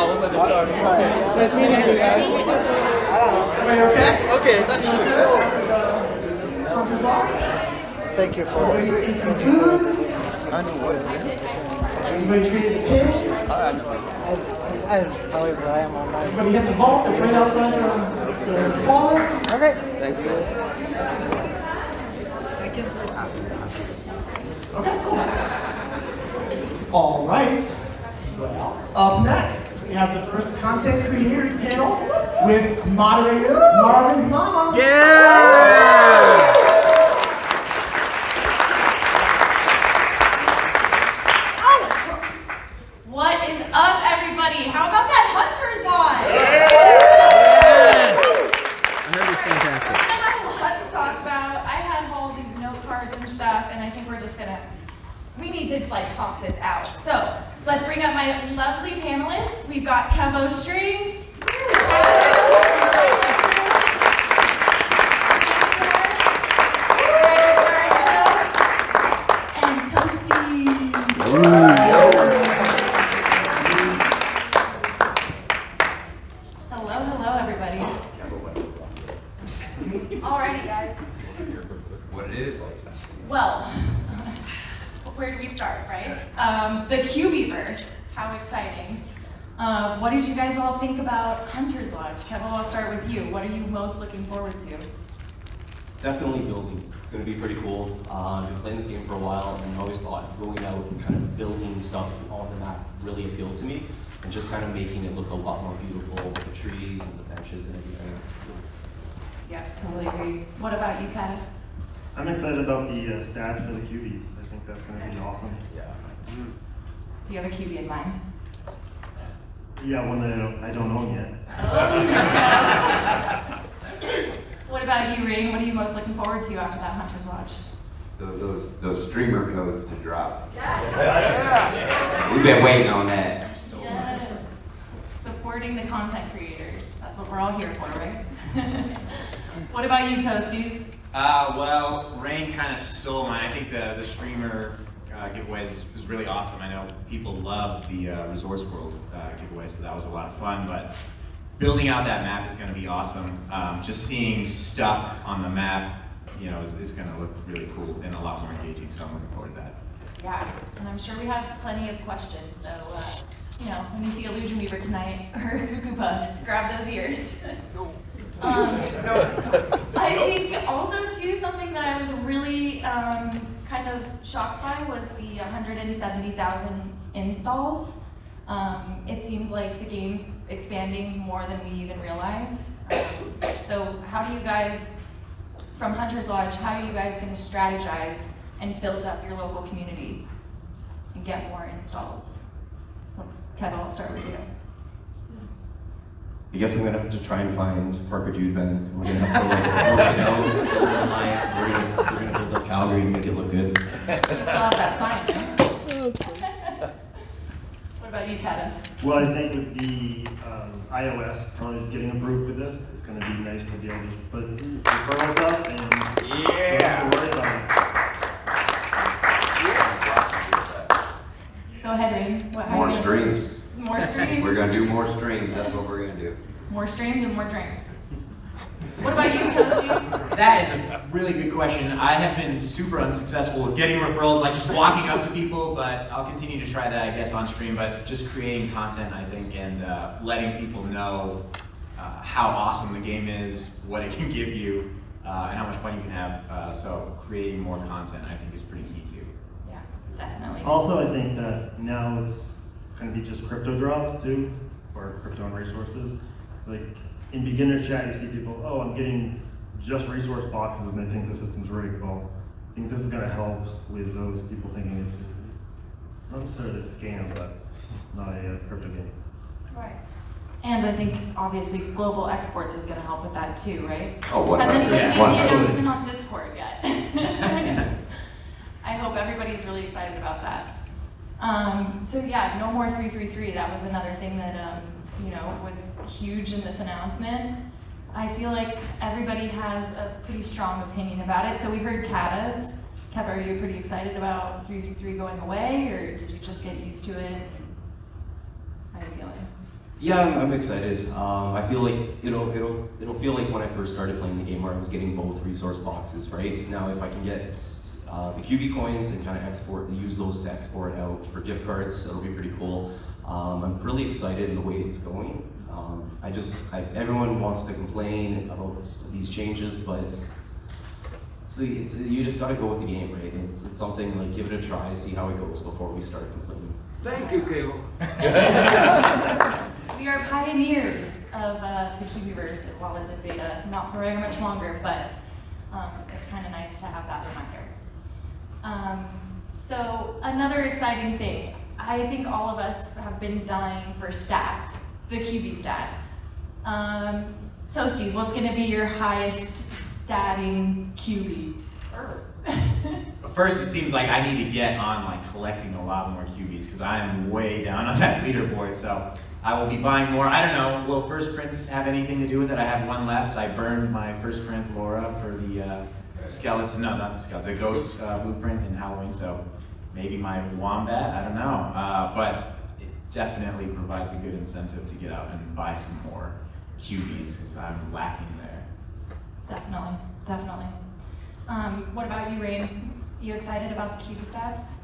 then nice meeting you guys. I don't know. Everybody okay? Okay, that's true. Hunter's Lodge. Thank you for eating some food. Everybody treated the pig. As however I am on my. Everybody hit the vault. It's right outside the bar. Okay. Thanks. Okay, cool. All right. Well, up next, we have the first content creators panel with moderator MarvinsMama. Yeah! What is up, everybody? How about that Hunter's Lodge? I heard it's fantastic. I have a lot to talk about. I had all these note cards and stuff, and I think we're just gonna, we need to like talk this out. So let's bring up my lovely panelists. We've got Kevostrings. And Toasties. Hello, everybody. Alrighty, guys. What it is? Well, where do we start, right? The Cubiverse. How exciting. What did you guys all think about Hunter's Lodge? Kevo, I'll start with you. What are you most looking forward to? Definitely building. It's going to be pretty cool. I've been playing this game for a while, and I always thought going out and kind of building stuff on the map really appealed to me, and just kind of making it look a lot more beautiful with the trees and the benches and everything. Yeah, totally agree. What about you, Cata? I'm excited about the stats for the cubies. I think that's going to be awesome. Yeah. Do you have a QB in mind? Yeah, one that I don't own yet. What about you, Ray? What are you most looking forward to after that Hunter's Lodge? Those streamer codes to drop. We've been waiting on that. Yes. Supporting the content creators. That's what we're all here for, right? What about you, Toasties? Well, Rain kind of stole mine. I think the streamer giveaways was really awesome. I know people loved the Resorts World giveaway, so that was a lot of fun. But building out that map is going to be awesome. Just seeing stuff on the map, you know, is going to look really cool and a lot more engaging. So I'm looking forward to that. Yeah, and I'm sure we have plenty of questions. So, you know, when you see IllusionWeaver tonight or Kookoopuffs, grab those ears. I think also too something that I was really kind of shocked by was the 170,000 installs. It seems like the game's expanding more than we even realize. So how do you guys, from Hunter's Lodge, how are you guys going to strategize and build up your local community and get more installs? Kevin, I'll start with you. I guess I'm going to have to try and find Parker Dude Ben. We're going to have to like work it out, build an alliance. We're going to build up Calgary and make it look good. You still have that sign, right? What about you, Cata? Well, I think with the iOS probably getting approved for this, it's going to be nice to be able to put referrals up and don't have to worry about it. Go ahead, Rain. More streams. More streams? We're going to do more streams. That's what we're going to do. More streams and more drinks. What about you, Toasties? That is a really good question. I have been super unsuccessful with getting referrals, like just walking up to people, but I'll continue to try that, I guess, on stream, but just creating content, I think, and letting people know how awesome the game is, what it can give you, and how much fun you can have. So creating more content, I think, is pretty key, too. Yeah, definitely. Also, I think that now it's going to be just crypto drops, too, or crypto and resources. It's like, in beginner chat, you see people, oh, I'm getting just resource boxes and they think the system's rigged. Well, I think this is going to help with those people thinking it's not necessarily a scam, but not a crypto game. Right. And I think, obviously, global exports is going to help with that too, right? Oh, what Has anybody made the 100%. announcement on Discord yet? I hope everybody's really excited about that. So yeah, no more 333. That was another thing that you know, was huge in this announcement. I feel like everybody has a pretty strong opinion about it. So we heard Cata's. Kev, are you pretty excited about 3-3 going away, or did you just get used to it? How are you feeling? Yeah, I'm excited. I feel like it'll feel like when I first started playing the game where I was getting both resource boxes, right? Now if I can get the QB coins and kind of export and use those to export out for gift cards, it'll be pretty cool. I'm really excited in the way it's going. Everyone wants to complain about these changes, but you just got to go with the game, right? It's something like give it a try, see how it goes before we start complaining. Thank you, Kevo. We are pioneers of the Kevoverse while it's in beta, not for very much longer, but it's kind of nice to have that reminder. So another exciting thing, I think all of us have been dying for stats, the QB stats. Toasties, what's going to be your highest statting QB? First, it seems like I need to get on like collecting a lot more QBs because I'm way down on that leaderboard. So I will be buying more. I don't know. Will first prints have anything to do with it? I have one left. I burned my first print Laura for the skeleton. No, not the skeleton. The ghost blueprint in Halloween. So maybe my wombat. I don't know. But it definitely provides a good incentive to get out and buy some more QBs because I'm lacking there. Definitely, definitely. What about you, Rain? You excited about the QB stats?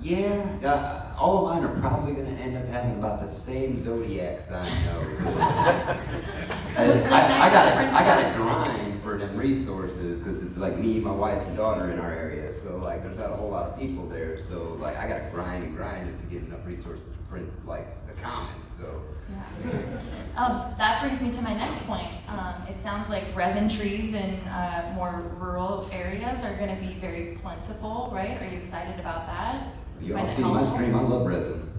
Yeah, all of mine are probably going to end up having about the same zodiac sign though. I gotta grind for them resources because it's like me, my wife, and daughter in our area. So like, there's not a whole lot of people there. So like, I gotta grind and grind just to get enough resources to print like the comments. So. Yeah. That brings me to my next point. It sounds like resin trees in more rural areas are going to be very plentiful, right? Are you excited about that? You all see my stream, I love resin.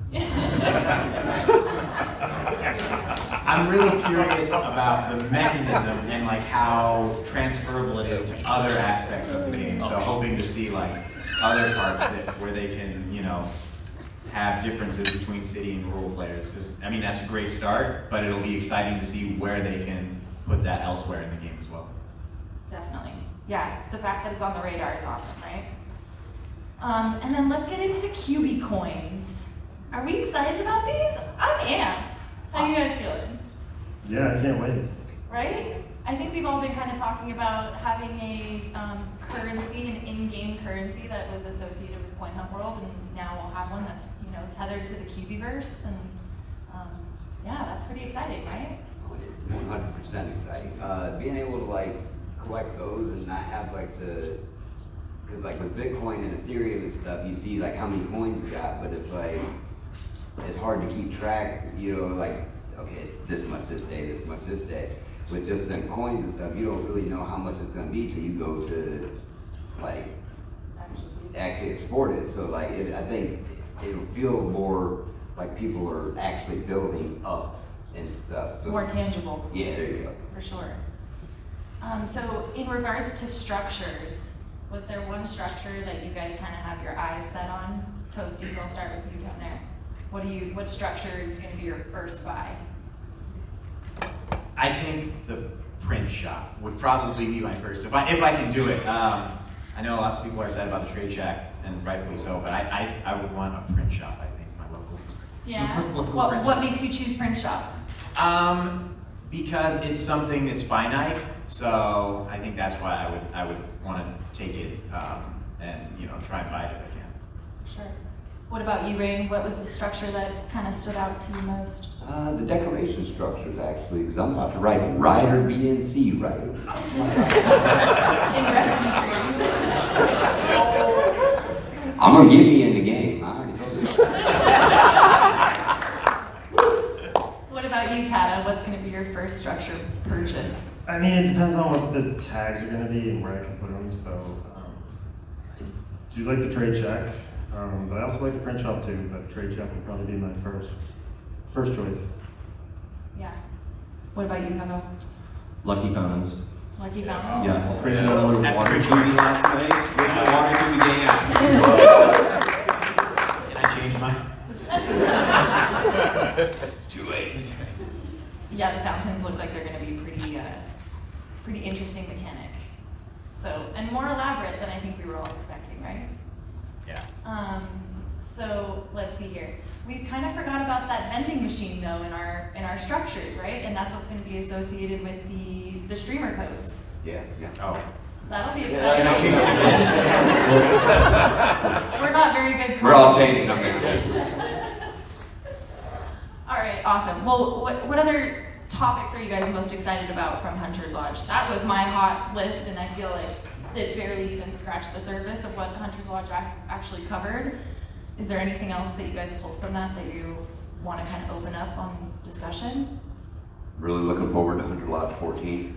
I'm really curious about the mechanism and like how transferable it is to other aspects of the game. So hoping to see like other parts where they can, you know, have differences between city and rural players. Because I mean, that's a great start, but it'll be exciting to see where they can put that elsewhere in the game as well. Definitely. Yeah, the fact that it's on the radar is awesome, right? And then let's get into QB coins. Are we excited about these? I'm amped. How you guys feeling? Yeah, I can't wait. Right? I think we've all been kind of talking about having a currency, an in-game currency that was associated with Coin Hunt World, and now we'll have one that's, you know, tethered to the Kevoverse, and yeah, that's pretty exciting, right? 100% exciting. Being able to like collect those and not have like because like with Bitcoin and Ethereum and stuff, you see like how many coins you got, but it's like, it's hard to keep track, you know, like, okay, it's this much this day, this much this day. With just them coins and stuff, you don't really know how much it's gonna be till you go to like actually export it. So like, I think it'll feel more like people are actually building up and stuff. So, more tangible. Yeah, there you go. For sure. So in regards to structures, was there one structure that you guys kind of have your eyes set on? Toasties, I'll start with you down there. What structure is going to be your first buy? I think the print shop would probably be my first, if I can do it. I know lots of people are excited about the trade shack, and rightfully so, but I would want a print shop, I think, my local. Yeah. local What makes you choose print shop? Because it's something that's finite, so I think that's why I would want to take it and, you know, try and buy it if I can. Sure. What about you, Rain? What was the structure that kind of stood out to you most? The decoration structures actually, because I'm about to write Rider BNC, right? In resin trees. I'm gonna get me in the game. I already told you. What about you, Cata? What's going to be your first structure purchase? I mean, it depends on what the tags are going to be and where I can put them. So I do like the trade check, but I also like the print shop too. But trade check would probably be my first choice. Yeah. What about you, Kevo? Lucky Fountains. Lucky Fountains? Yeah, printed another water QB last night. Where's my water QB gang at? Can I change mine? It's too late. Yeah, the fountains look like they're going to be pretty interesting mechanic. So, and more elaborate than I think we were all expecting, right? Yeah. So let's see here. We kind of forgot about that vending machine though in our structures, right? And that's what's going to be associated with the streamer codes. Yeah, yeah. Oh. That'll be Yeah, exciting. We're not very good. We're all changing them. All right, awesome. Well, what other topics are you guys most excited about from Hunter's Lodge? That was my hot list, and I feel like it barely even scratched the surface of what Hunter's Lodge actually covered. Is there anything else that you guys pulled from that you want to kind of open up on discussion? Really looking forward to Hunter Lodge 14.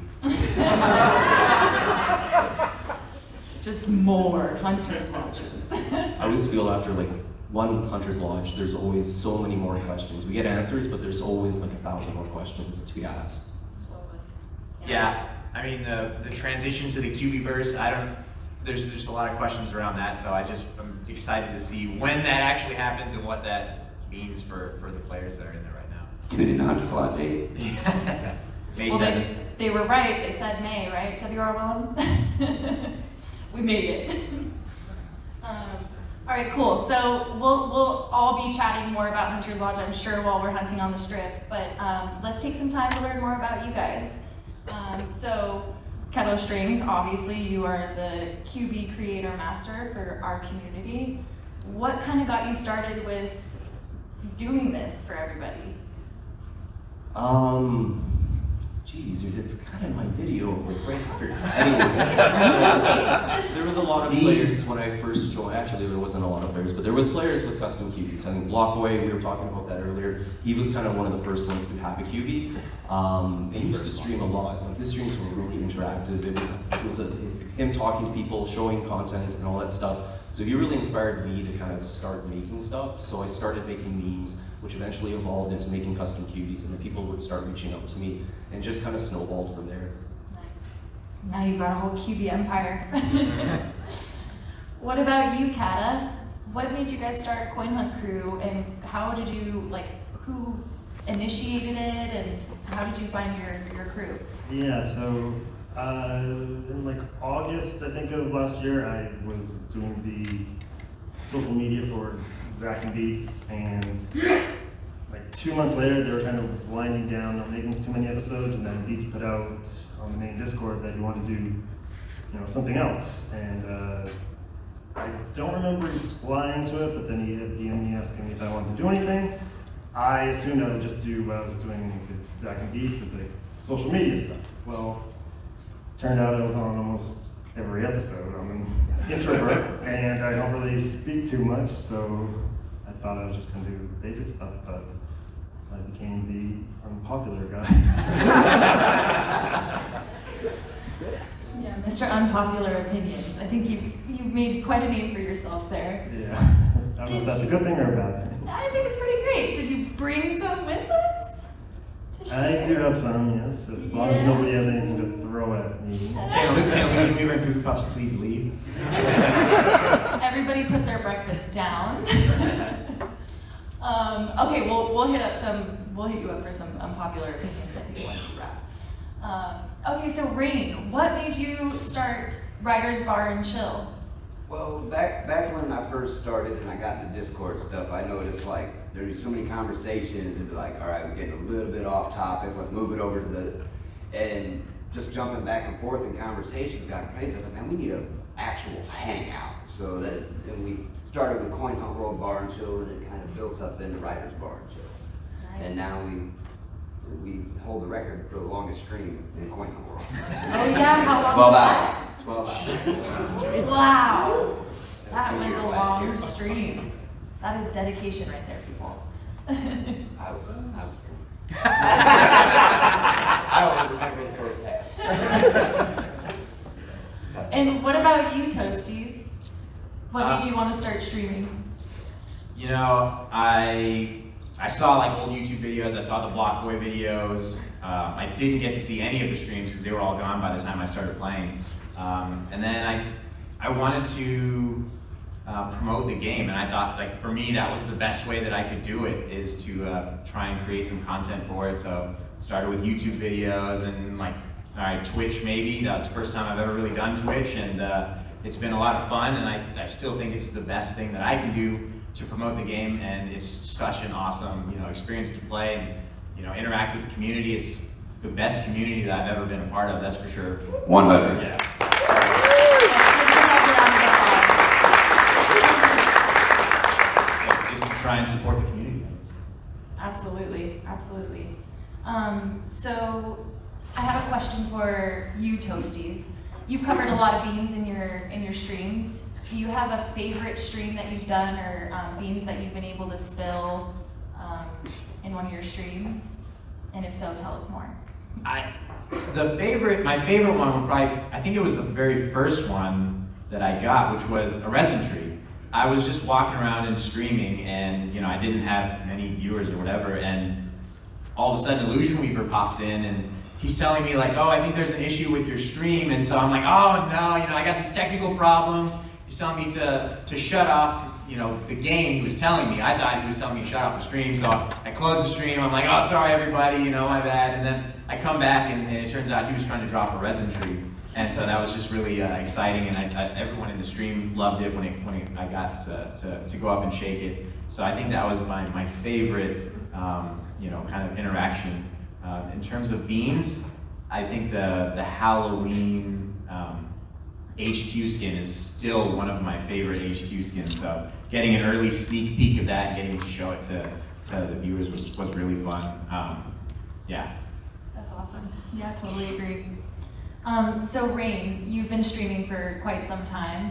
Just more Hunter's Lodges. I always feel after like one Hunter's Lodge, there's always so many more questions. We get answers, but there's always like 1,000 more questions to be asked. Yeah, I mean the transition to the QBverse, there's just a lot of questions around that, so I'm excited to see when that actually happens and what that means for the players that are in there right now. Tune in to Hunter's Lodge 8. May Well, 7th. they were right. They said May, right? WR Willem? We made it. All right, cool. So we'll all be chatting more about Hunter's Lodge, I'm sure, while we're hunting on the strip. But let's take some time to learn more about you guys. So Kevostrings, obviously, you are the QB creator master for our community. What kind of got you started with doing this for everybody? Geez, it's kind of my video like right after. Anyways, so, there was a lot of players when I first joined. Actually, there wasn't a lot of players, but there was players with custom QBs. I think Blockway, we were talking about that earlier. He was kind of one of the first ones to have a QB, and he used to stream a lot. Like his streams were really interactive. It was him talking to people, showing content, and all that stuff. So he really inspired me to kind of start making stuff. So I started making memes, which eventually evolved into making custom QBs, and the people would start reaching out to me, and just kind of snowballed from there. Nice. Now you've got a whole QB empire. What about you, Cata? What made you guys start Coin Hunt Crew, and how did you, who initiated it, and how did you find your crew? Yeah, so in like August, I think of last year, I was doing the social media for Zach and Beats, and like 2 months later, they were kind of winding down, not making too many episodes, and then Beats put out on the main Discord that he wanted to do, something else, and I don't remember replying to it, but then he had DM'd me asking me if I wanted to do anything. I assumed I would just do what I was doing with Zach and Beats with the social media stuff. Well, turned out I was on almost every episode. I'm an introvert and I don't really speak too much, so I thought I was just going to do basic stuff, but I became the unpopular guy. Yeah, Mr. Unpopular Opinions. I think you've made quite a name for yourself there. Yeah. I don't know if that's a good thing or a bad thing. I think it's pretty great. Did you bring some with us? I do have some, yes, as long as nobody has anything to throw at me. Can IllusionWeaver and Kookoopuffs please leave? Everybody put their breakfast down. Okay, we'll hit you up for some unpopular opinions, I think, once you wrap. Okay, so Rain, what made you start Writer's Bar and Chill? Well, back when I first started and I got into Discord stuff, I noticed there'd be so many conversations. It'd be like, all right, we're getting a little bit off topic. Let's move it over to and just jumping back and forth in conversations got crazy. I was like, man, we need an actual hangout. So and we started with Coin Hunt World Bar and Chill, and it kind of built up into Writer's Bar and Chill. Nice. And now we hold the record for the longest stream in Coin Hunt World. Oh yeah, how long 12 was hours. that? 12 hours. Wow, that was a long stream. That is dedication right there, people. I was I don't remember the first half. And what about you, Toasties? What made you want to start streaming? I saw old YouTube videos, I saw the Blockboy videos. I didn't get to see any of the streams because they were all gone by the time I started playing. And then I wanted to promote the game, and I thought, for me, that was the best way that I could do it, is to try and create some content for it. So started with YouTube videos and Twitch maybe. That was the first time I've ever really done Twitch, and it's been a lot of fun, and I still think it's the best thing that I can do to promote the game, and it's such an awesome, experience to play and, interact with the community. It's the best community that I've ever been a part of, that's for sure. 100. Yeah. So just to try and support the community. Absolutely, absolutely. So I have a question for you, Toasties. You've covered a lot of beans in your streams. Do you have a favorite stream that you've done, or beans that you've been able to spill in one of your streams? And if so, tell us more. My favorite one would probably, I think it was the very first one that I got, which was a resin tree. I was just walking around and streaming, and I didn't have many viewers or whatever, and all of a sudden IllusionWeaver pops in, and he's telling me like, oh, I think there's an issue with your stream, and so I'm like, oh no, I got these technical problems. He's telling me to shut off this, the game he was telling me. I thought he was telling me to shut off the stream, so I closed the stream. I'm like, oh, sorry everybody, my bad. And then I come back, and it turns out he was trying to drop a resin tree. And so that was just really exciting, and everyone in the stream loved it when I got to go up and shake it. So I think that was my favorite, kind of interaction. In terms of beans, I think the Halloween HQ skin is still one of my favorite HQ skins. So getting an early sneak peek of that and getting to show it to the viewers was really fun. Yeah. That's awesome. Yeah, I totally agree. So Rain, you've been streaming for quite some time.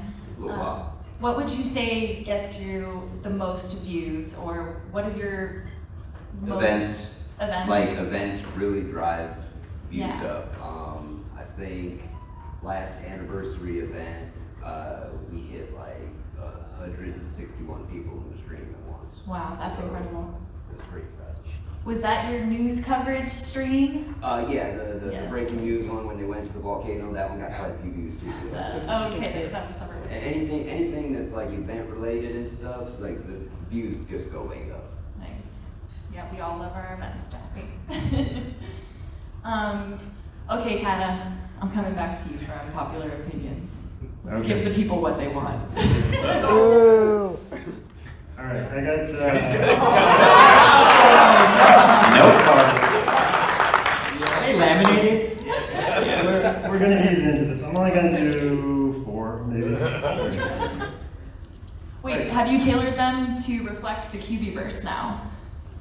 What would you say gets you the most views, or what is your most Events. events? Events really drive views Yeah. up. I think last anniversary event, we hit like 161 people in the stream at once. Wow, that's So, incredible. That's pretty impressive. Was that your news coverage stream? Yeah, the Yes. breaking news one when they went to the volcano, that one got quite a few views too. Okay, that was summer. Anything that's like event related and stuff, like the views just go way up. Nice. Yeah, we all love our events, don't we? Okay, Cata, I'm coming back to you for unpopular opinions. Let's Okay. give the people what they want. All right, I got. Are they laminated? We're gonna ease into this. I'm only gonna do 4, maybe. Wait, have you tailored them to reflect the QBverse now?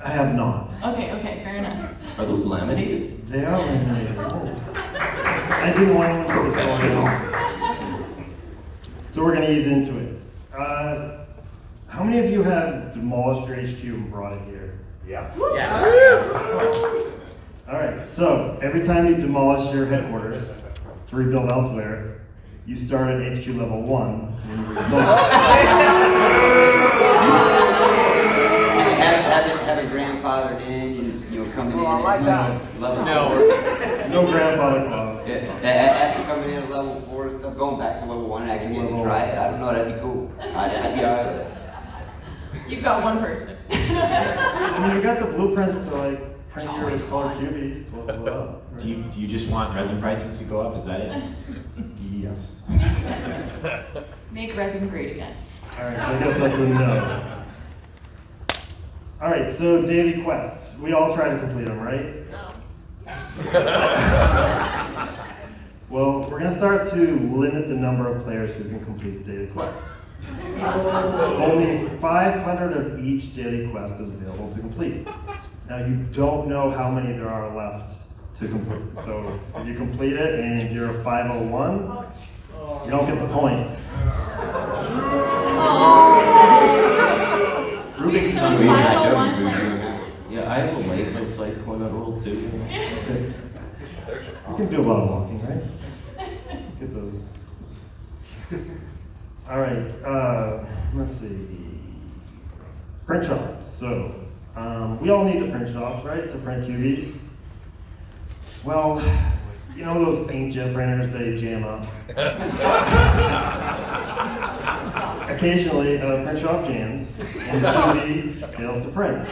I have not. Okay, fair enough. Are those laminated? They are laminated. I didn't want anyone to disappoint. So we're gonna ease into it. How many of you have demolished your HQ and brought it here? Yeah. All right, so every time you demolish your headquarters to rebuild elsewhere, you start at HQ level 1 and you rebuild. Have it grandfathered in, coming in like at that. level No grandfather clause. After coming in at level 4 and stuff, going back to level 1 and actually getting to try it, I don't know, that'd be cool. I'd be alright with it. You've got one person. I mean, you got the blueprints to like print your color cubies to level it up. Right? Do you just want resin prices to go up? Is that it? Yes. Make resin great again. All right, so I guess that's a no. All right, so daily quests. We all try to complete them, right? No. Well, we're gonna start to limit the number of players who can complete the daily quests. Only 500 of each daily quest is available to complete. Now you don't know how many there are left to complete. So if you complete it and you're a 501, you don't get the points. Rubik's Which Cube. one's 501? Yeah, I have a leg that's like going on roll too. You can do a lot of walking, right? Get those. All right, let's see. Print shops. So, we all need the print shops, right, to print QBs. Well, you know those inkjet printers, they jam up. Occasionally, a print shop jams, and the QB fails to print.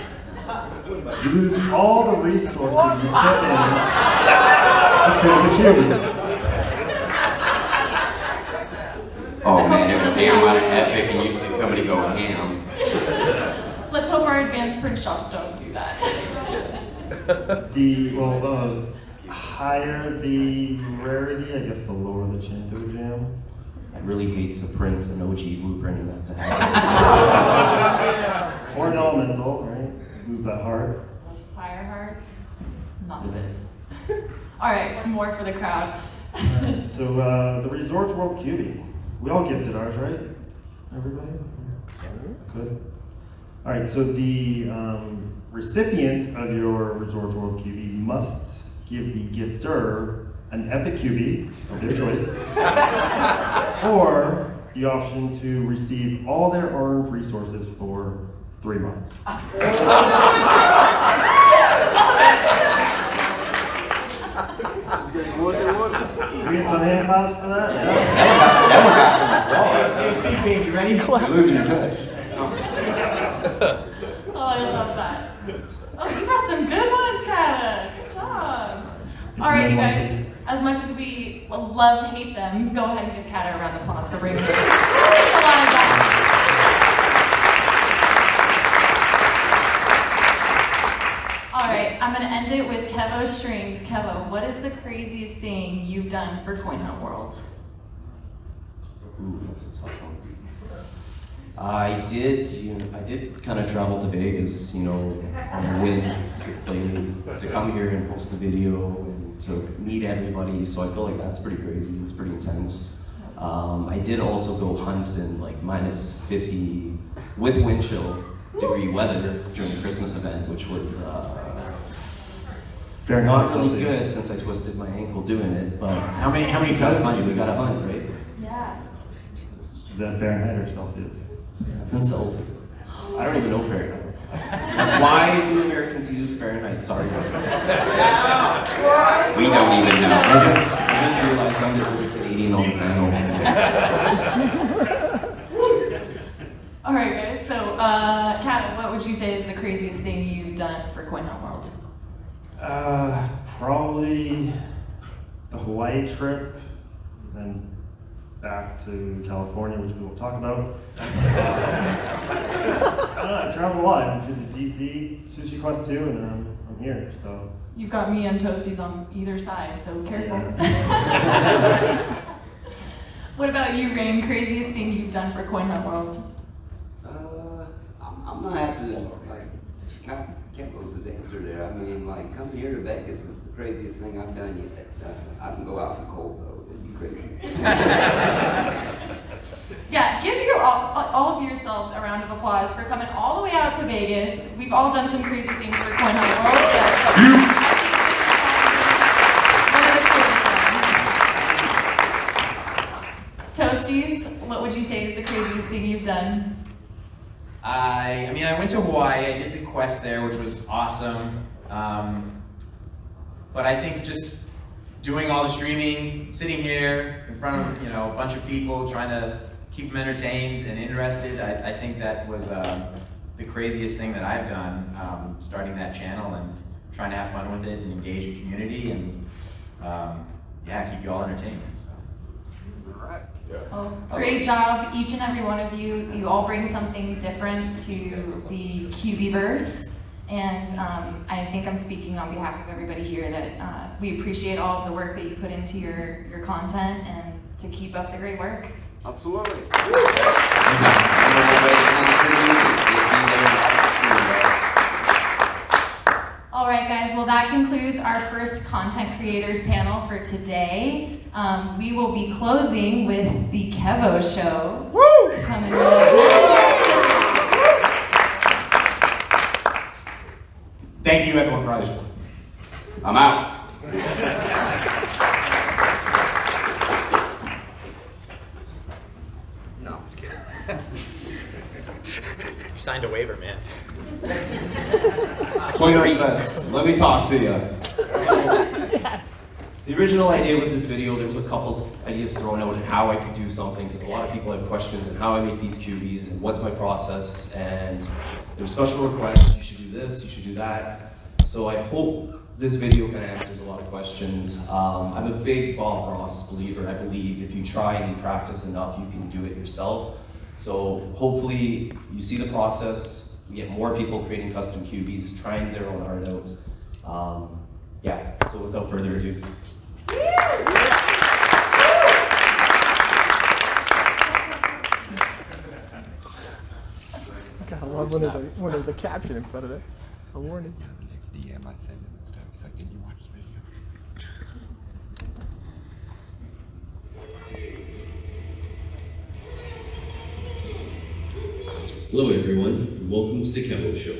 You lose all the resources you put in. Oh man, every day I'm on an epic and you see somebody go ham. Let's hope our advanced print shops don't do that. The higher the rarity, I guess the lower the chance of a jam. I'd really hate to print an OG blueprint and that to happen. Or an elemental, right? Lose that heart. Those fire hearts, not this. All right, more for the crowd. So the Resorts World Cutie. We all gifted ours, right? Everybody? Good. All right, so the recipient of your Resorts World Cutie must give the gifter an epic cutie of their choice, or the option to receive all their earned resources for 3 months. We get some hand claps for that? Yeah. That one got from the Steve, you ready? You're losing your touch. Oh, I love that. Oh, you brought some good ones, Cata. Good job. All right, you guys. As much as we hate them, go ahead and give Cata a round of applause for bringing this. All right, I'm gonna end it with Kevostrings. Kevo, what is the craziest thing you've done for Coin Hunt World? Ooh, that's a tough one. I did kind of travel to Vegas, on a whim to come here and post the video and to meet everybody. So I feel like that's pretty crazy. It's pretty intense. I did also go hunt in like minus 50 with wind chill degree weather during the Christmas event, which was not really good since I twisted my ankle doing it. But how many times did you We got to hunt, right? Yeah. Is that Fahrenheit or Celsius? That's in Celsius. I don't even know Fahrenheit. Why do Americans use Fahrenheit? Sorry, guys. We don't even know. I just realized I'm the only Canadian on the panel. All right, guys. So, Cata, what would you say is the craziest thing you've done for Coin Hunt World? Probably the Hawaii trip, and back to California, which we won't talk about. I don't know, I've traveled a lot. I've been to DC, Sushi Quest 2, and then I'm here, so. You've got me and Toasties on either side, so careful. What about you, Rain? Craziest thing you've done for Coin Hunt World? I'm not happy to, Kevo's answer there. I mean, coming here to Vegas is the craziest thing I've done yet. I can go out in the cold, though. It'd be crazy. Yeah, give all of yourselves a round of applause for coming all the way out to Vegas. We've all done some crazy things for Coin Hunt World. Toasties, what would you say is the craziest thing you've done? I went to Hawaii. I did the quest there, which was awesome. But I think just doing all the streaming, sitting here in front of a bunch of people, trying to keep them entertained and interested, I think that was the craziest thing that I've done, starting that channel and trying to have fun with it and engage the community and keep you all entertained. So. All right. Well, great job, each and every one of you. You all bring something different to the QBverse. And I think I'm speaking on behalf of everybody here that we appreciate all of the work that you put into your content and to keep up the great work. Absolutely. All right, guys, well, that concludes our first content creators panel for today. We will be closing with the Kevo Show. Woo! Coming up next. Thank you, everyone, for all your support. I'm out. No. You signed a waiver, man. Coin Hunt Fest, let me talk to you. So, the original idea with this video, there was a couple ideas thrown out on how I could do something, because a lot of people have questions on how I make these cuties and what's my process, and there were special requests, you should do this, you should do that. So I hope this video kind of answers a lot of questions. I'm a big Bob Ross believer. I believe if you try and you practice enough, you can do it yourself. So hopefully you see the process, we get more people creating custom cubies, trying their own art out. Yeah, so without further ado. I love when there's a caption in front of it. A warning. DM I send him and stuff. He's like, did you watch the video? Hello everyone, and welcome to the Kevo Show.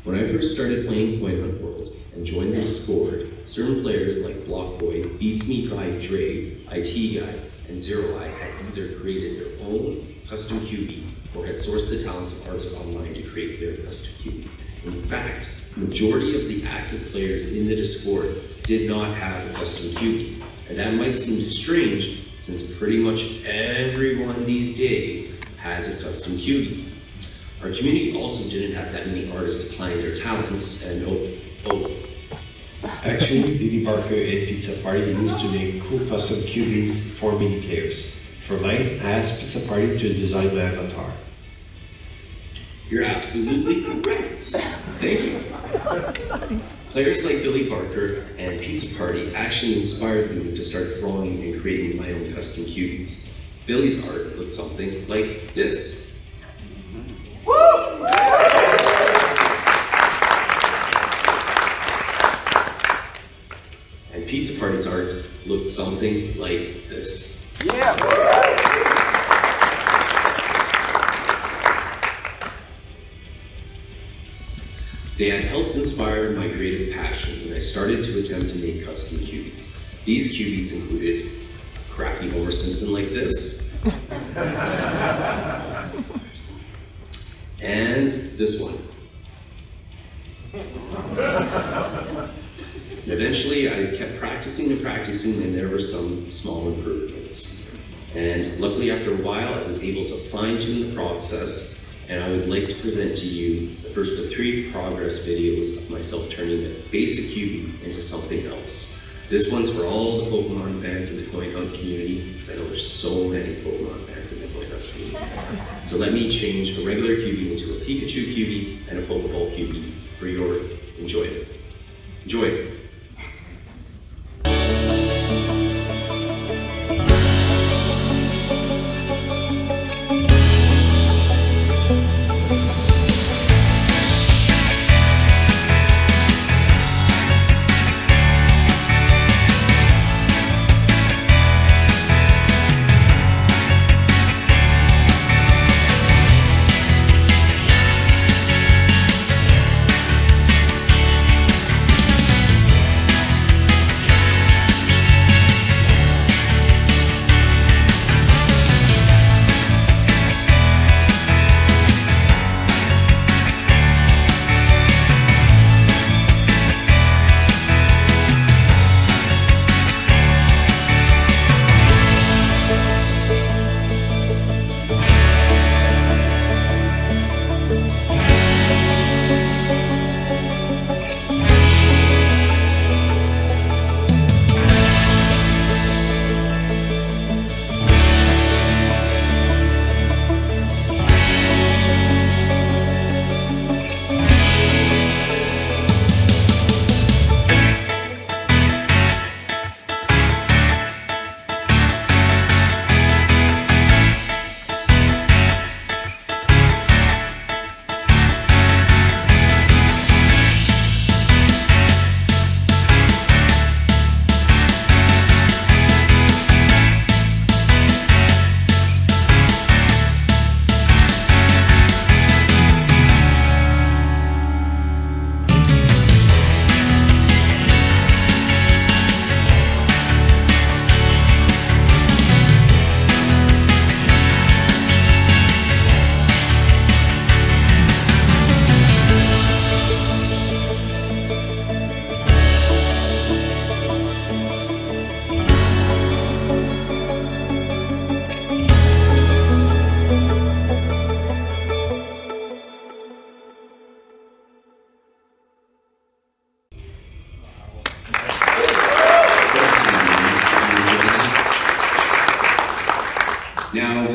When I first started playing Coin Hunt World and joined the Discord, certain players like Blockboy, Beats Me by Dre, IT Guy, and Zero Eye had either created their own custom QB or had sourced the talents of artists online to create their custom QB. In fact, the majority of the active players in the Discord did not have a custom QB. And that might seem strange since pretty much everyone these days has a custom QB. Our community also didn't have that many artists applying their talents, and Actually, Billy Barker and Pizza Party used to make cool custom QBs for mini players. For mine, I asked Pizza Party to design my avatar. You're absolutely correct. Thank you. Players like Billy Barker and Pizza Party actually inspired me to start drawing and creating my own custom cubies. Billy's art looked something like this. And Pizza Party's art looked something like this. Yeah. They had helped inspire my creative passion when I started to attempt to make custom cubies. These cubies included a crappy Homer Simpson like this, and this one. Eventually, I kept practicing and practicing, and there were some small improvements. And luckily, after a while, I was able to fine-tune the process, and I would like to present to you the first of 3 progress videos of myself turning a basic QB into something else. This one's for all the Pokemon fans in the Coin Hunt community, because I know there's so many Pokemon fans in the Coin Hunt community. So let me change a regular QB into a Pikachu QB and a Pokeball QB for your enjoyment. Enjoy.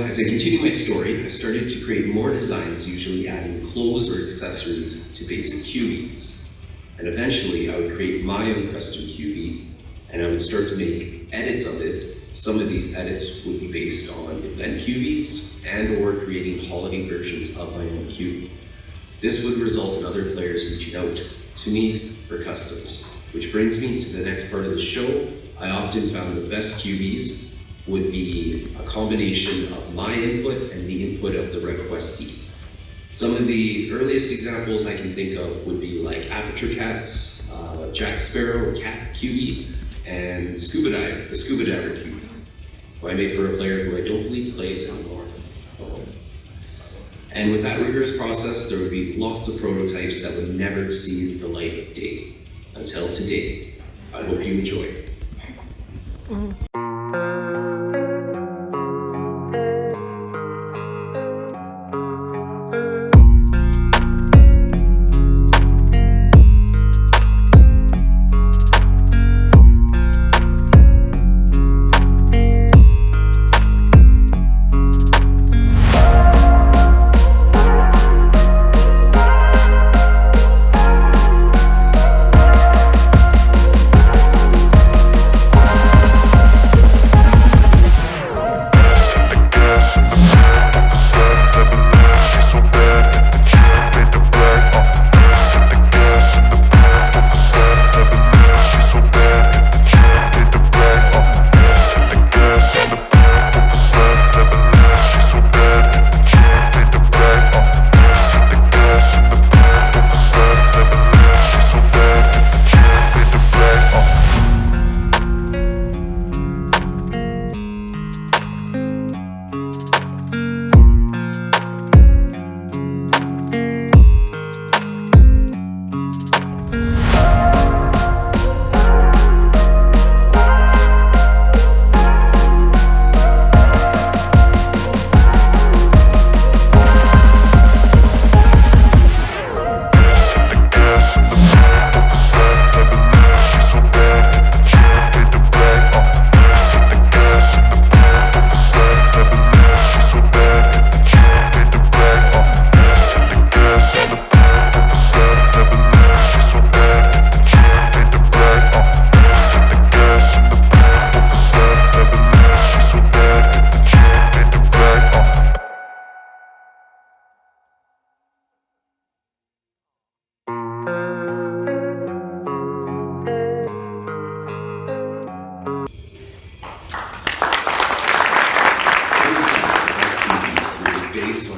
as I continue my story, I started to create more designs, usually adding clothes or accessories to basic QBs. And eventually I would create my own custom QB, and I would start to make edits of it. Some of these edits would be based on event QBs and or creating holiday versions of my own QB. This would result in other players reaching out to me for customs, which brings me to the next part of the show. I often found the best QBs would be a combination of my input and the input of the requestee. Some of the earliest examples I can think of would be like Aperture Cats, Jack Sparrow Cat QB, and Scuba Diver, the Scuba Diver QB, who I made for a player who I don't believe plays anymore. And with that rigorous process, there would be lots of prototypes that would never see the light of day, until today. I hope you enjoy.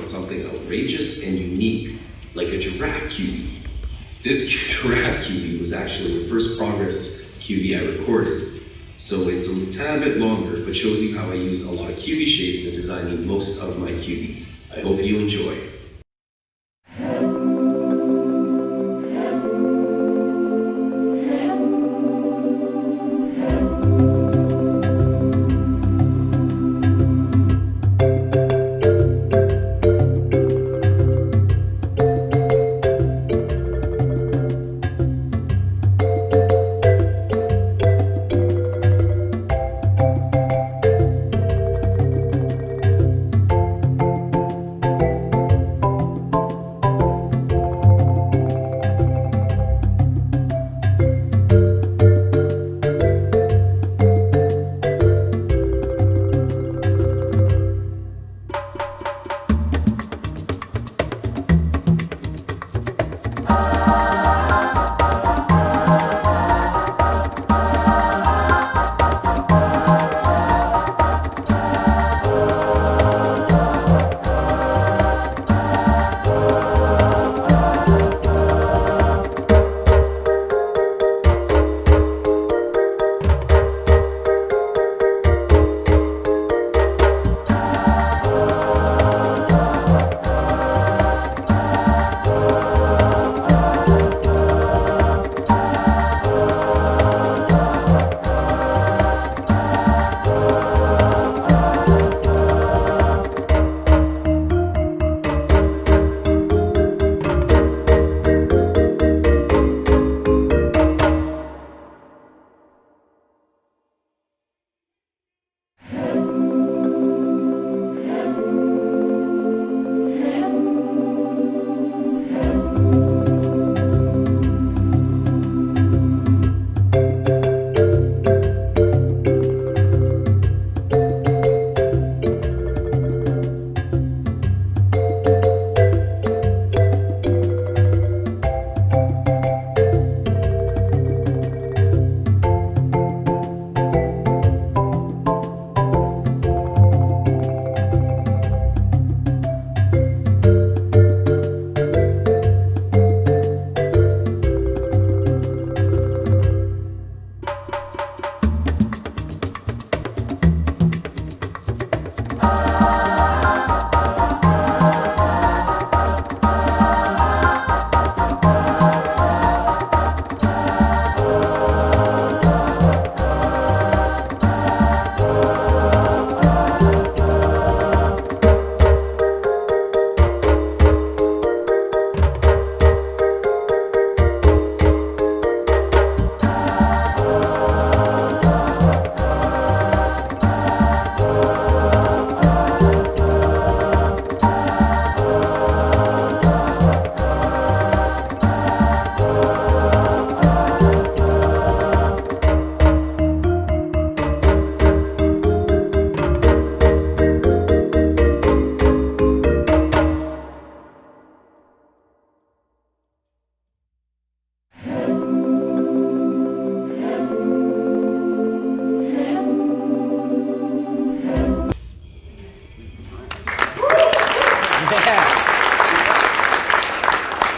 Something outrageous and unique, like a giraffe QB. This giraffe QB was actually the first progress QB I recorded, so it's a tad bit longer, but shows you how I use a lot of QB shapes in designing most of my QBs. I hope you enjoy.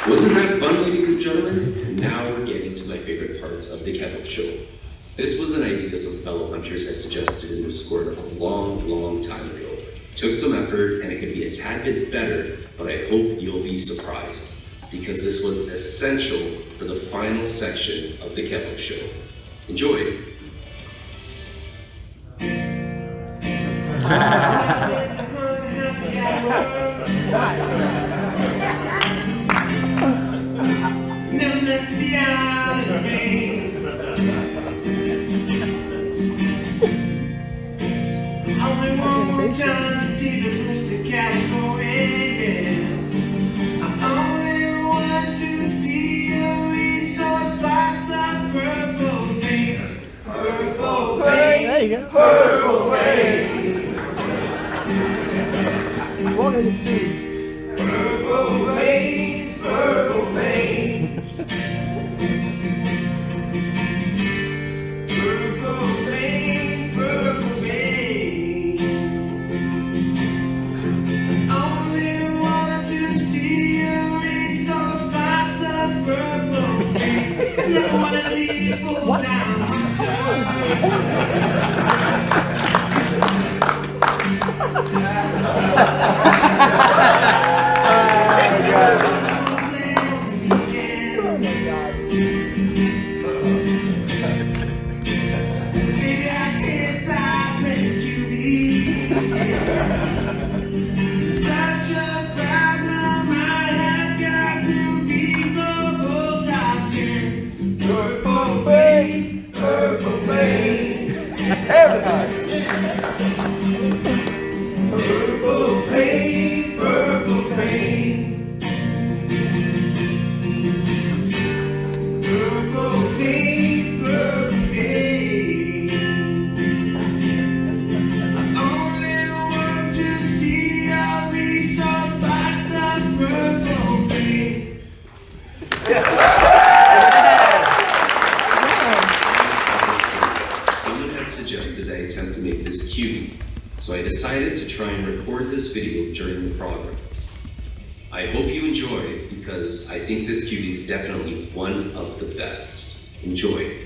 Wasn't that fun, ladies and gentlemen? And now we're getting to my favorite parts of the Kevo show. This was an idea some fellow hunters had suggested in the Discord a long time ago. Took some effort and it could be a tad bit better, but I hope you'll be surprised because this was essential for the final section of the Kevo show. Enjoy. Never meant to be out in the rain. Only one more time to see the rooster category. I only want to see a resource box of purple paint. Purple paint. There you go. Purple paint. Wanted to see. Purple paint. Purple paint. Purple paint. Purple paint. Only want to see a resource box of purple paint. Never wanna be a full-time Maybe I can't stop playing QB. Such a problem, I have got to be global top 10. Purple paint, purple paint. Everybody. Purple paint, purple paint. Purple paint, purple paint. I only want to see a resource box of purple paint. Someone had suggested I attempt to make this cute, so I decided to try and record this video during the progress. I hope you enjoy it because I think this cutie is definitely one of the best. Enjoy.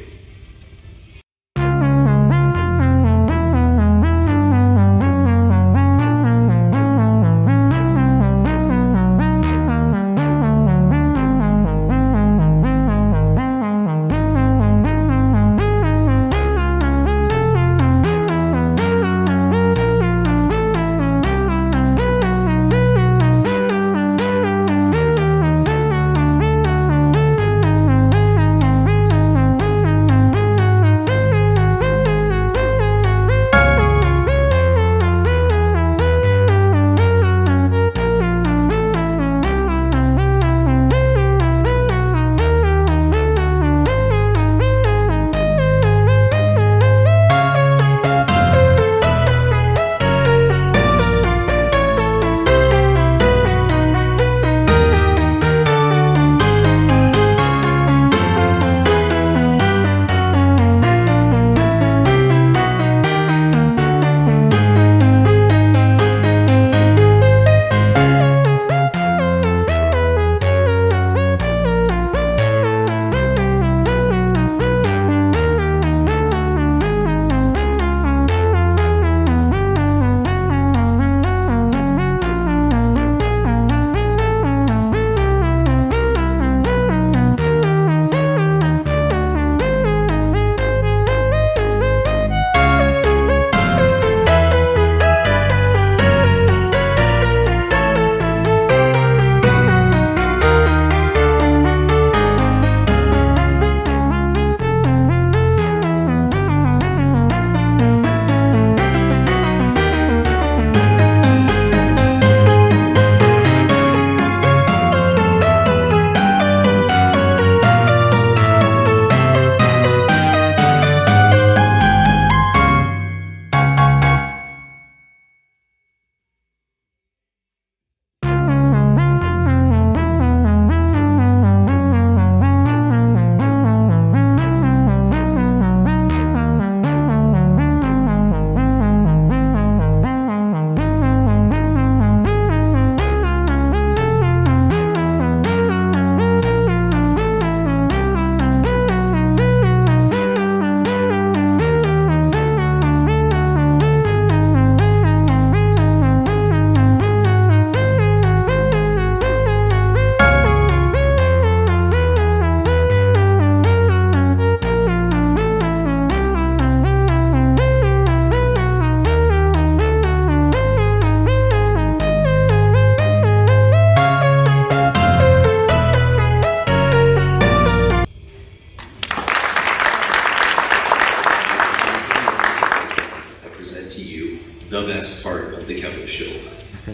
Show.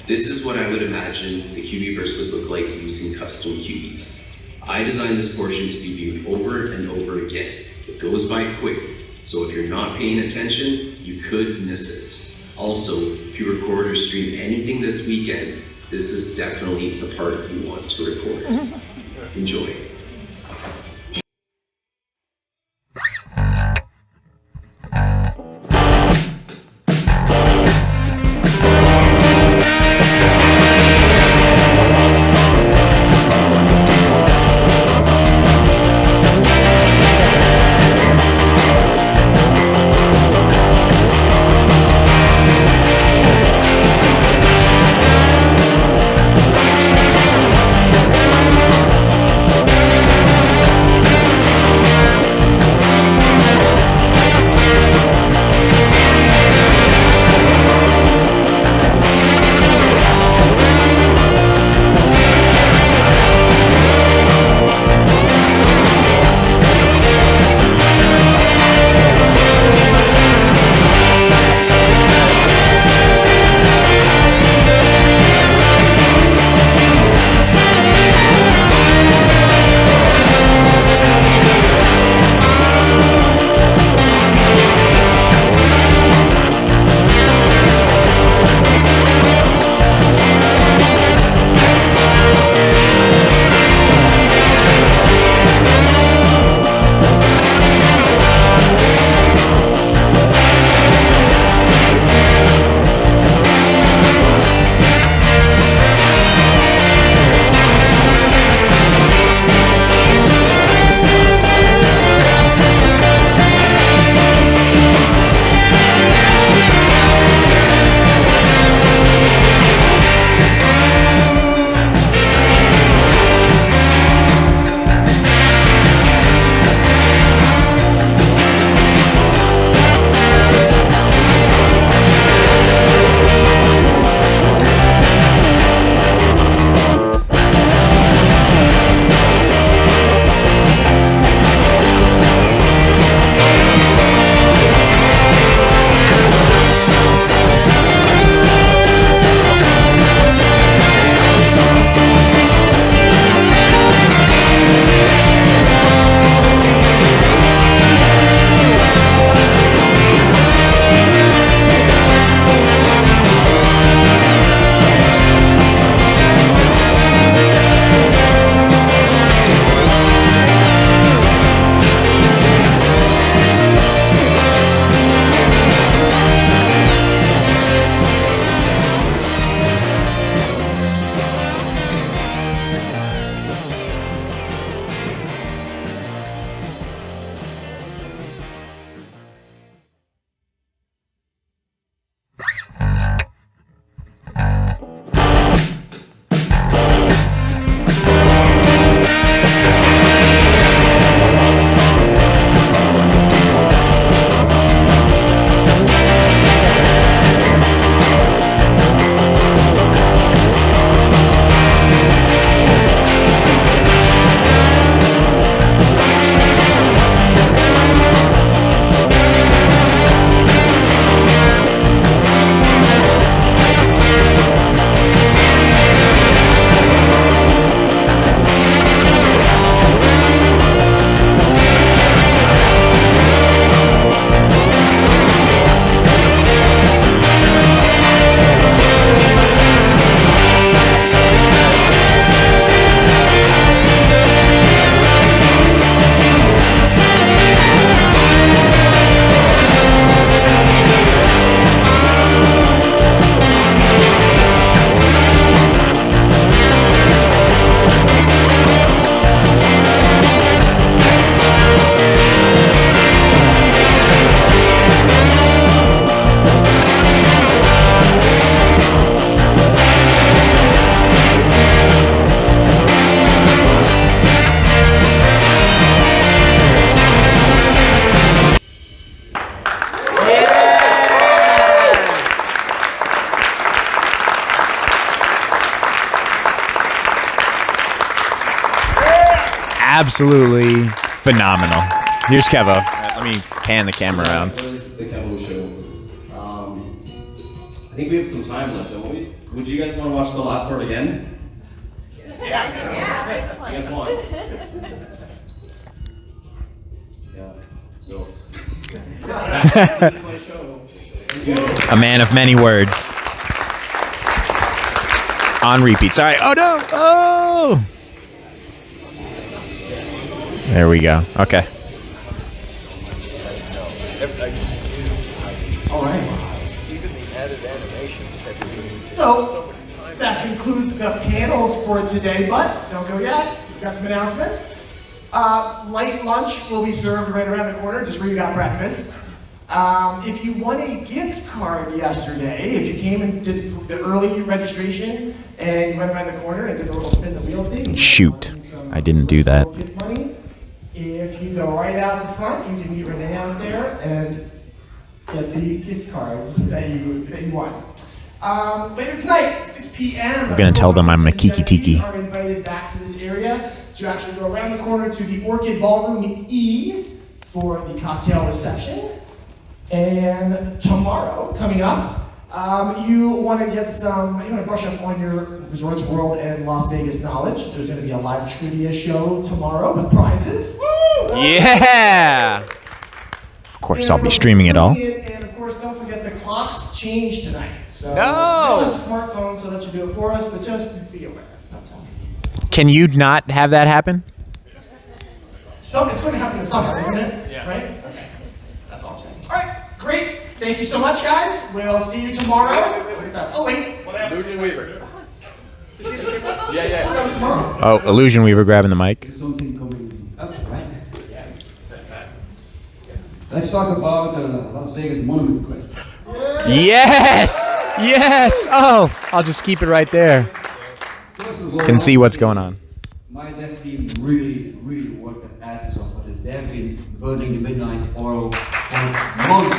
This is what I would imagine the QBverse would look like using custom QBs. I designed this portion to be viewed over and over again. It goes by quick, so if you're not paying attention, you could miss it. Also, if you record or stream anything this weekend, this is definitely the part you want to record. Enjoy. absolutely phenomenal. Here's Kevo. Let me pan the camera around. That was the Kevo show. I think we have some time left, don't we? Would you guys want to watch the last part again? Yeah. You guys want? Yeah. So. That's my show. A man of many words. On repeats. All right. Oh no! Oh! There we go. Okay. All right. So that concludes the panels for today, but don't go yet. We've got some announcements. Light lunch will be served right around the corner, just where you got breakfast. If you won a gift card yesterday, if you came and did the early registration and you went around the corner and did a little spin the wheel thing. Shoot. I didn't do that. Gift money. If you go right out the front, you can meet Renee out there and get the gift cards that you won. Later tonight, 6 p.m. We're gonna tell them I'm a Kiki Tiki. Are invited back to this area to actually go around the corner to the Orchid Ballroom E for the cocktail reception. And tomorrow, coming up, you want to get some, you want to brush up on your Resorts World and Las Vegas knowledge. There's going to be a live trivia show tomorrow with prizes. Woo! Yeah! Of course, I'll be streaming it all. And of course, don't forget the clocks change tonight. So No! we don't have smartphones so that you do it for us, but just be aware. That's all. Can you not have that happen? So it's going to happen in summer, isn't it? Yeah. Right? Okay. That's all I'm saying. All right. Great. Thank you so much, guys. We'll see you tomorrow. Oh, wait. What happened? IllusionWeaver. Yeah. That was tomorrow. Oh, IllusionWeaver grabbing the mic. There's something coming up, right? Let's talk about Las Vegas Monument Quest. Yes! Yes! Oh, I'll just keep it right there. Can see what's going on. My dev team really worked their asses off for this. They have been burning the midnight oil for months.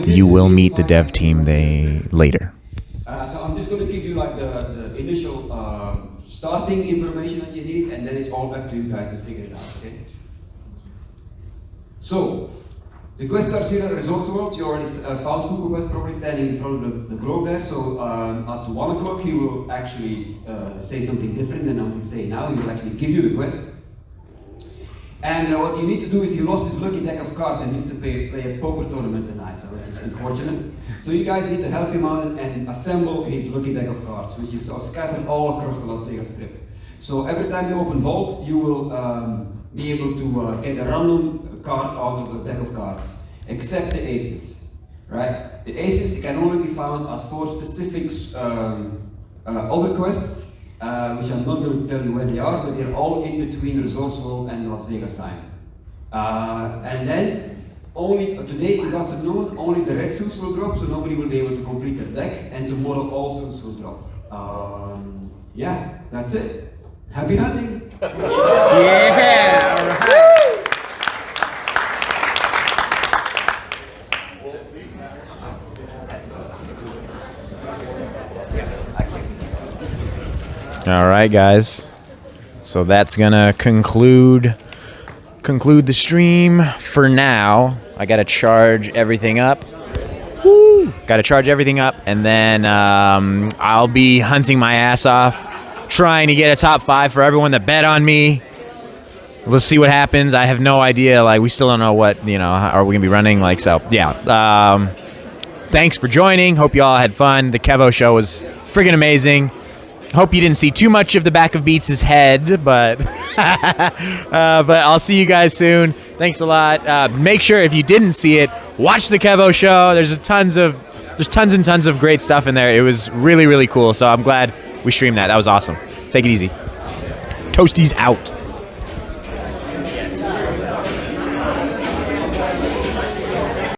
You will meet the dev team later. So I'm just going to give you like the initial starting information that you need, and then it's all up to you guys to figure it out. Okay? So. The quest starts here at Resort World. You already found Kookoopuffs probably standing in front of the globe there. So at 1 o'clock he will actually say something different than what he's saying now. He will actually give you the quest. And what you need to do is he lost his lucky deck of cards and needs to play a poker tournament tonight, so which is unfortunate. So you guys need to help him out and assemble his lucky deck of cards, which is scattered all across the Las Vegas Strip. So every time you open Vault, you will be able to get a random card out of a deck of cards, except the aces, right? The aces can only be found at 4 specific other quests, which I'm not going to tell you where they are, but they're all in between Resorts World and the Las Vegas sign. And then, only today, this afternoon, only the red suits will drop, so nobody will be able to complete their deck, and tomorrow all suits will drop. Yeah, that's it. Happy hunting! Yeah! All right, guys. So that's gonna conclude the stream for now. I gotta charge everything up. Woo! Gotta charge everything up, and then I'll be hunting my ass off, trying to get a top 5 for everyone that bet on me. Let's see what happens. I have no idea. Like, we still don't know what, are we gonna be running? Like, so yeah. Thanks for joining. Hope you all had fun. The Kevo show was friggin' amazing. Hope you didn't see too much of the back of Beats' head, but I'll see you guys soon. Thanks a lot. Make sure if you didn't see it, watch the Kevo show. There's tons and tons of great stuff in there. It was really, really cool. So I'm glad we streamed that. That was awesome. Take it easy. Toasties out.